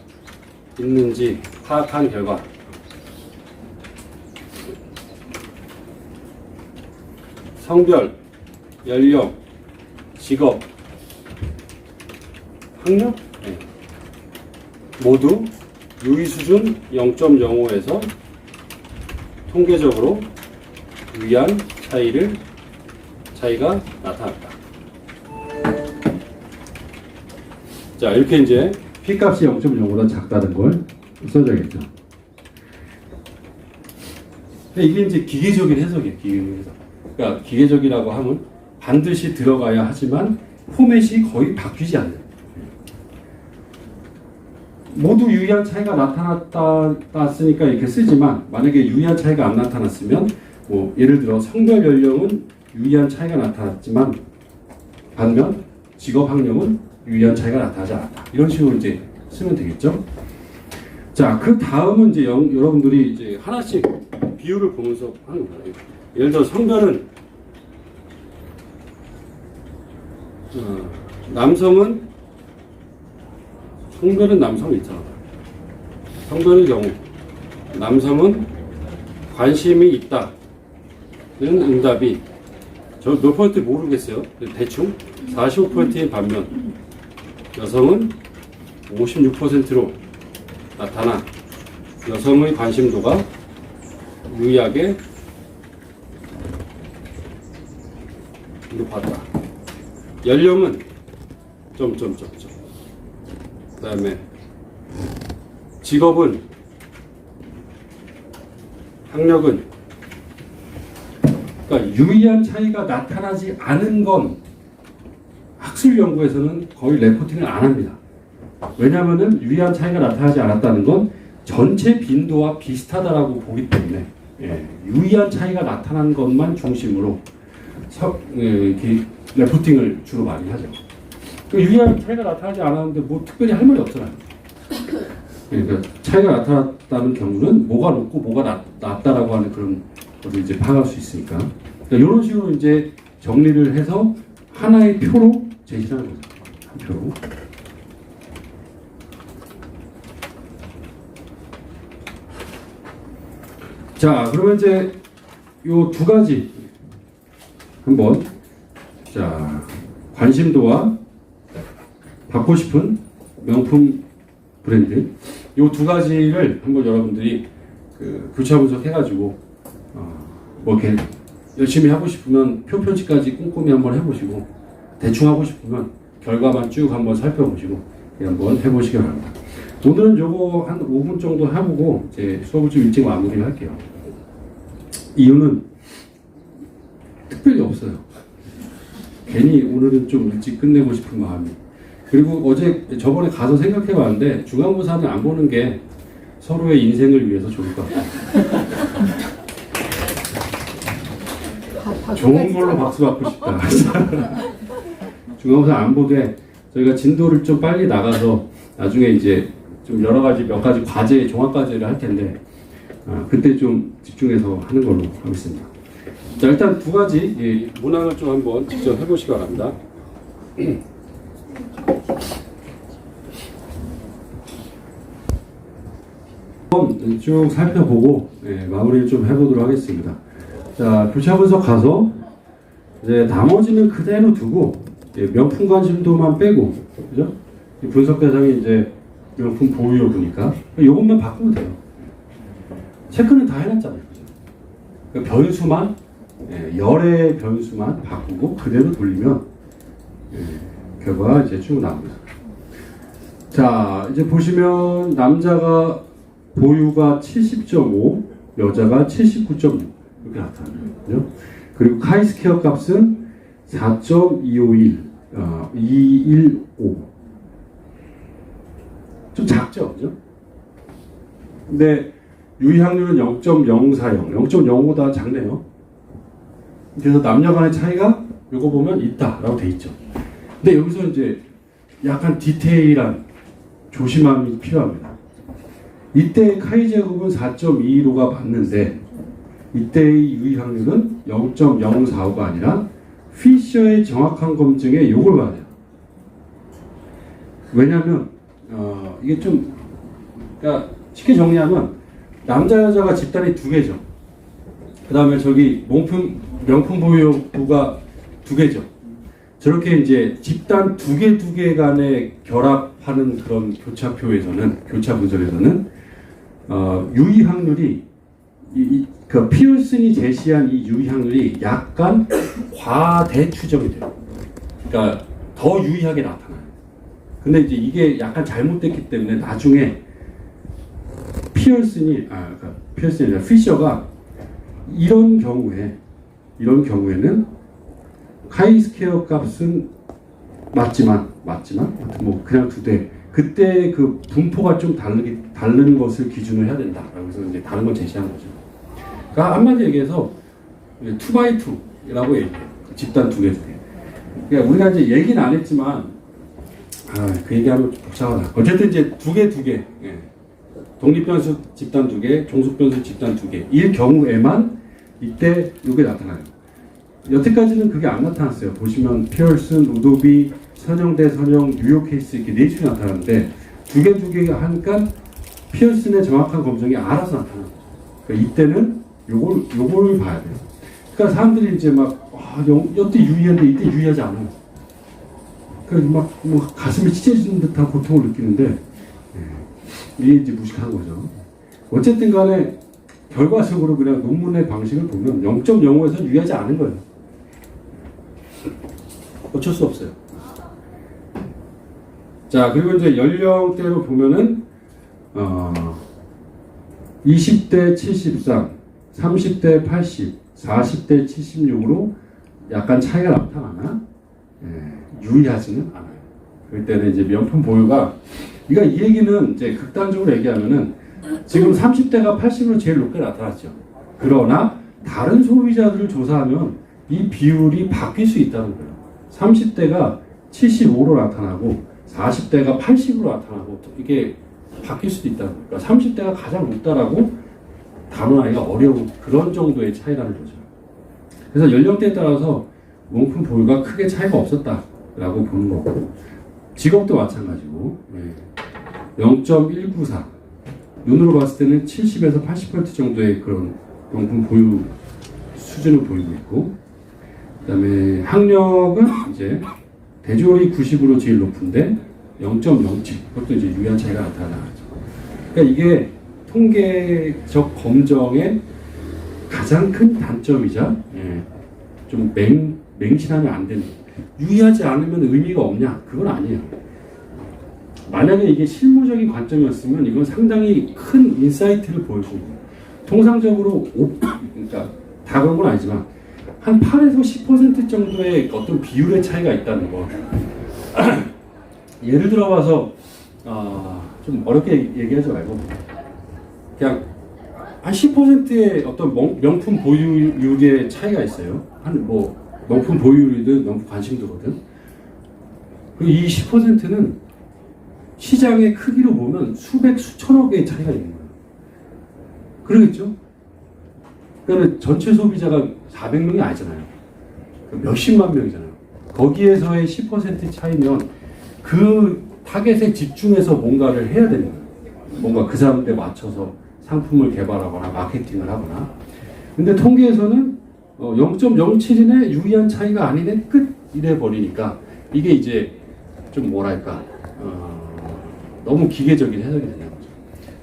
있는지 파악한 결과 성별, 연령, 직업, 학력 모두 유의 수준 0.05에서 통계적으로 유의한 차이가 나타났다. 자, 이렇게 이제 P값이 0.0보다 작다는 걸 써줘야겠죠. 이게 이제 기계적인 해석이에요. 기계적인 해석. 그러니까 기계적이라고 하면 반드시 들어가야 하지만 포맷이 거의 바뀌지 않는. 모두 유의한 차이가 나타났으니까 이렇게 쓰지만 만약에 유의한 차이가 안 나타났으면 뭐 예를 들어 성별 연령은 유의한 차이가 나타났지만 반면 직업 학력은 유의한 차이가 나타나지 않았다. 이런 식으로 이제 쓰면 되겠죠. 자, 그 다음은 이제 여러분들이 이제 하나씩 비율을 보면서 하는 거예요. 예를 들어 성별은 성별은 남성이 있잖아. 성별의 경우 남성은 관심이 있다는 응답이 저 몇 퍼센트 모르겠어요. 대충 45%인 반면 여성은 56%로 나타나 여성의 관심도가 유의하게 높았다. 연령은 그 다음에 직업은 학력은 그러니까 유의한 차이가 나타나지 않은 건 학술 연구에서는 거의 레포팅을 안 합니다. 왜냐하면은 유의한 차이가 나타나지 않았다는 건 전체 빈도와 비슷하다라고 보기 때문에 유의한 차이가 나타난 것만 중심으로 이렇게 레포팅을 주로 많이 하죠. 유의한 차이가 나타나지 않았는데 뭐 특별히 할 말이 없잖아요. 그러니까 차이가 나타났다는 경우는 뭐가 높고 뭐가 낮다라고 하는 그런 것을 이제 파악할 수 있으니까 그러니까 이런 식으로 이제 정리를 해서 하나의 표로 제시하는 거죠. 한 표로. 자, 그러면 이제 요 두 가지 한번 자 관심도와 받고 싶은 명품 브랜드 요 두 가지를 한번 여러분들이 교차 분석해가지고 뭐 이렇게 열심히 하고 싶으면 표 표지까지 꼼꼼히 한번 해보시고 대충 하고 싶으면 결과만 쭉 한번 살펴보시고 한번 해보시기 바랍니다. 오늘은 요거 한 5분 정도 해보고 이제 수업을 좀 일찍 마무리를 할게요. 이유는 특별히 없어요. 괜히 오늘은 좀 일찍 끝내고 싶은 마음이. 그리고 저번에 가서 생각해봤는데 중간고사는 안 보는 게 서로의 인생을 위해서 좋을 것 같아요. 좋은 걸로 박수 받고 싶다. 중간고사 안 보되 저희가 진도를 좀 빨리 나가서 나중에 이제 좀 여러 가지 몇 가지 과제 종합과제를 할 텐데 그때 좀 집중해서 하는 걸로 하겠습니다. 자, 일단 두 가지 문항을 좀 한번 직접 해보시기 바랍니다. 쭉 살펴보고 마무리를 좀 해보도록 하겠습니다. 자, 교차 분석 가서 이제 나머지는 그대로 두고 명품 관심도만 빼고, 그죠? 분석 대상이 이제 명품 보유 여부니까 이것만 바꾸면 돼요. 체크는 다 해놨잖아요, 그죠? 그러니까 변수만 열의 변수만 바꾸고 그대로 돌리면 결과가 이제 쭉 나옵니다. 자, 이제 보시면 남자가 보유가 70.5, 여자가 79.6 이렇게 나타나요. 그죠? 그리고 카이스퀘어 값은 4.251 215. 좀 작죠, 그죠? 근데 유의확률은 0.040, 0.05보다 작네요. 그래서 남녀 간의 차이가 이거 보면 있다라고 돼 있죠. 근데 여기서 이제 약간 디테일한 조심함이 필요합니다. 이때 카이 제곱은 4.215가 맞는데 이때의 유의확률은 0.045가 아니라 피셔의 정확한 검증에 요걸 봐야 돼요. 왜냐하면 이게 좀 그러니까 쉽게 정리하면 남자 여자가 집단이 두 개죠. 그 다음에 저기 명품 보유부가 두 개죠. 저렇게 이제 집단 두 개 간에 결합하는 그런 교차표에서는 교차 분석에서는 유의 확률이 그 피어슨이 제시한 이 유의 확률이 약간 과대 추정이 돼요. 그러니까 더 유의하게 나타나요. 근데 이제 이게 약간 잘못됐기 때문에 나중에 피어슨이 아니라 피셔가 이런 경우에는 카이 스퀘어 값은 맞지만 뭐 그냥 두 대. 그때 그 분포가 좀 다른 것을 기준으로 해야 된다. 그래서 이제 다른 걸 제시한 거죠. 그러니까 한마디 얘기해서 2x2라고 얘기해요. 집단 두 개. 그러니까 우리가 이제 얘기는 안 했지만 그 얘기하면 복잡하다. 어쨌든 이제 두 개. 예. 독립변수 집단 두 개, 종속변수 집단 두 개. 일 경우에만 이때 이게 나타나요. 여태까지는 그게 안 나타났어요. 보시면 피어슨, 로도비, 선형 대 선형, 뉴욕 케이스 이렇게 네 줄이 나타나는데 두 개 하니까 피어슨의 정확한 검증이 알아서 나타나는 거죠. 그러니까 이때는 요걸 봐야 돼요. 그러니까 사람들이 이제 막 여태 유의하는데 이때 유의하지 않아요. 그래서 막 뭐 가슴이 찢어지는 듯한 고통을 느끼는데 이게 이제 무식한 거죠. 어쨌든 간에 결과적으로 그냥 논문의 방식을 보면 0.05에서 유의하지 않은 거예요. 어쩔 수 없어요. 자, 그리고 이제 연령대로 보면은 20대 73, 30대 80, 40대 76으로 약간 차이가 나타나나 유의하지는 않아요. 그럴 때는 이제 명품 보유가 그러니까 이 얘기는 이제 극단적으로 얘기하면은 지금 30대가 80으로 제일 높게 나타났죠. 그러나 다른 소비자들을 조사하면 이 비율이 바뀔 수 있다는 거예요. 30대가 75로 나타나고 40대가 80으로 나타나고 이게 바뀔 수도 있다는 거예요. 그러니까 30대가 가장 높다라고 단언하기가 어려운 그런 정도의 차이라는 거죠. 그래서 연령대에 따라서 명품 보유가 크게 차이가 없었다라고 보는 거고 직업도 마찬가지고 0.194 눈으로 봤을 때는 70에서 80% 정도의 그런 명품 보유 수준을 보이고 있고 그 다음에 학력은 이제 대졸이 90으로 제일 높은데 0.07 그것도 이제 유의한 차이가 나타나죠. 그러니까 이게 통계적 검정의 가장 큰 단점이자 좀 맹신하면 안 되는 유의하지 않으면 의미가 없냐? 그건 아니에요. 만약에 이게 실무적인 관점이었으면 이건 상당히 큰 인사이트를 보여주고 통상적으로 그러니까 다 그런 건 아니지만 한 8에서 10% 정도의 어떤 비율의 차이가 있다는 거. 예를 들어 봐서 좀 어렵게 얘기하지 말고 그냥 한 10%의 어떤 명품 보유율의 차이가 있어요. 한 뭐 명품 보유율이든 명품 관심도거든. 그리고 이 10%는 시장의 크기로 보면 수백 수천억의 차이가 있는 거예요. 그러겠죠? 그러니까 전체 소비자가 400명이 아니잖아요. 몇십만 명이잖아요. 거기에서의 10% 차이면 그 타겟에 집중해서 뭔가를 해야 되는 거예요. 뭔가 그 사람들에 맞춰서 상품을 개발하거나 마케팅을 하거나. 근데 통계에서는 0.07이네 유의한 차이가 아니네 끝 이래 버리니까 이게 이제 좀 뭐랄까 너무 기계적인 해석이 되는 거죠.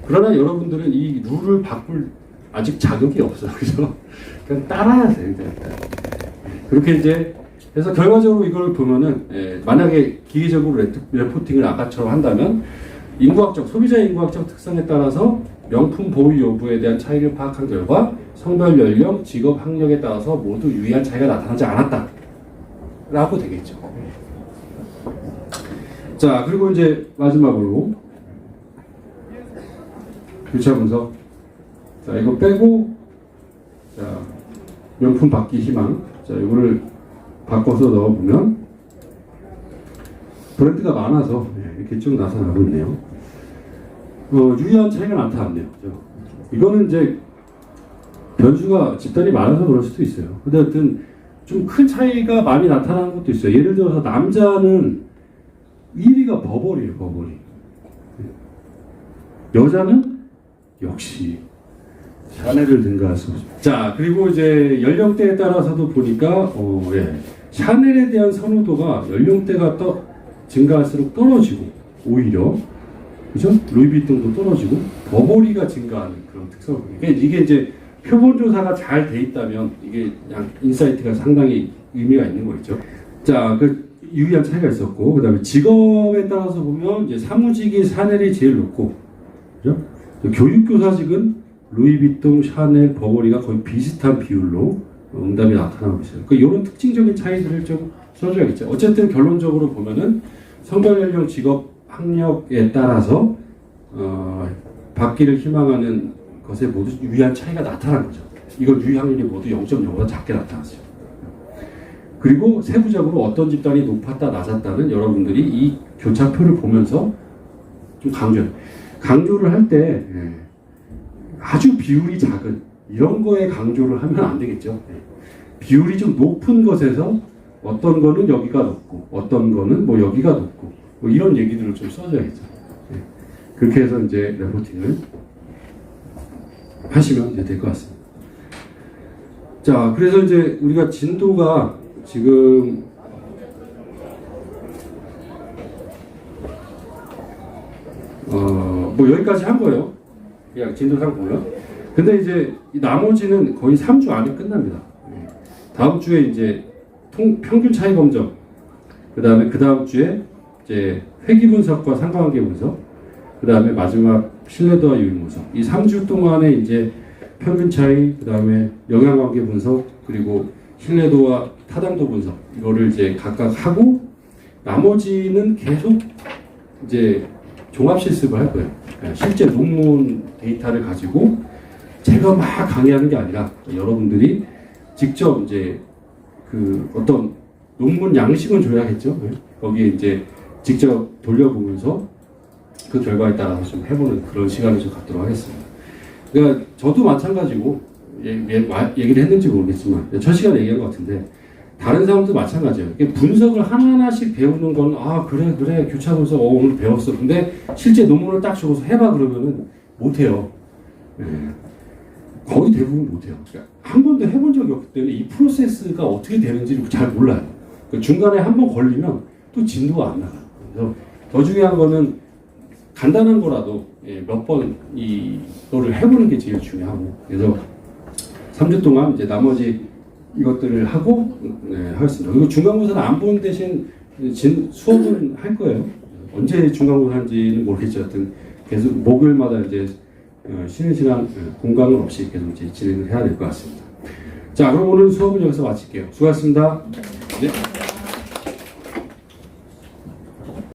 그러나 여러분들은 이 룰을 바꿀 아직 자격이 없어요. 그죠? 그냥 따라야 돼요. 그렇게 이제 그래서 결과적으로 이걸 보면은 만약에 기계적으로 레포팅을 아까처럼 한다면 인구학적 소비자 인구학적 특성에 따라서 명품 보유 여부에 대한 차이를 파악한 결과 성별 연령 직업 학력에 따라서 모두 유의한 차이가 나타나지 않았다 라고 되겠죠. 자, 그리고 이제 마지막으로 교차 분석. 자, 이거 빼고, 자, 명품 받기 희망. 자, 이거를 바꿔서 넣어보면 브랜드가 많아서 이렇게 쭉 나타나고 있네요. 유의한 차이가 나타났네요. 이거는 이제 변수가 집단이 많아서 그럴 수도 있어요. 근데 하여튼 좀 큰 차이가 많이 나타나는 것도 있어요. 예를 들어서 남자는 1위가 버버리예요, 버버리. 여자는 역시 샤넬을 능가할 수 없습니다. 자, 그리고 이제 연령대에 따라서도 보니까 샤넬에 대한 선호도가 연령대가 증가할수록 떨어지고 오히려 그죠? 루이비통도 떨어지고 버버리가 증가하는 그런 특성을 보여요. 이게 이제 표본 조사가 잘 돼 있다면 이게 그냥 인사이트가 상당히 의미가 있는 거겠죠. 자, 그 유의한 차이가 있었고, 그다음에 직업에 따라서 보면 이제 사무직이 샤넬이 제일 높고, 그죠? 교육교사직은 루이비통, 샤넬, 버버리가 거의 비슷한 비율로 응답이 나타나고 있어요. 이런 특징적인 차이들을 좀 써줘야겠죠. 어쨌든 결론적으로 보면은 성별, 연령, 직업, 학력에 따라서 받기를 희망하는 것에 모두 유의한 차이가 나타난 거죠. 이걸 유의 확률이 모두 0.0보다 작게 나타났어요. 그리고 세부적으로 어떤 집단이 높았다 낮았다는 여러분들이 이 교차표를 보면서 좀 강조를 할 때 아주 비율이 작은 이런 거에 강조를 하면 안 되겠죠. 비율이 좀 높은 것에서 어떤 거는 여기가 높고 어떤 거는 뭐 여기가 높고 뭐 이런 얘기들을 좀 써줘야겠죠. 그렇게 해서 이제 레포팅을 하시면 이제 될 것 같습니다. 자, 그래서 이제 우리가 진도가 지금 뭐 여기까지 한 거예요. 그냥 진도상 보면. 근데 이제 나머지는 거의 3주 안에 끝납니다. 다음 주에 이제 평균 차이 검정, 그 다음 주에 이제 회귀 분석과 상관관계 분석, 그 다음에 마지막 신뢰도와 유의 분석. 이 3주 동안에 이제 평균 차이, 그 다음에 영향관계 분석, 그리고 신뢰도와 타당도 분석 이거를 이제 각각 하고 나머지는 계속 이제 종합 실습을 할 거예요. 실제 논문 데이터를 가지고 제가 막 강의하는 게 아니라 여러분들이 직접 이제 그 어떤 논문 양식은 줘야겠죠. 거기에 이제 직접 돌려보면서 그 결과에 따라서 좀 해보는 그런 시간을 좀 갖도록 하겠습니다. 그러니까 저도 마찬가지고 얘기를 했는지 모르겠지만 첫 시간에 얘기한 것 같은데 다른 사람도 마찬가지예요. 분석을 하나하나씩 배우는 건 그래 교차 분석 오늘 배웠어. 근데 실제 논문을 딱 적어서 해봐 그러면은 못해요. 거의 대부분 못해요. 그러니까 한 번도 해본 적이 없기 때문에 이 프로세스가 어떻게 되는지를 잘 몰라요. 그러니까 중간에 한 번 걸리면 또 진도가 안 나가요. 그래서 더 중요한 거는 간단한 거라도 몇 번 이거를 해보는 게 제일 중요하고 그래서 3주 동안 이제 나머지 이것들을 하고 하겠습니다. 그리고 중간고사는 안 보는 대신 수업은 할 거예요. 언제 중간고사 하는지는 모르겠죠. 하여튼 계속 목요일마다 이제 쉬는 시간 공강은 없이 계속 이제 진행을 해야 될 것 같습니다. 자, 그럼 오늘 수업은 여기서 마칠게요. 수고하셨습니다. 네.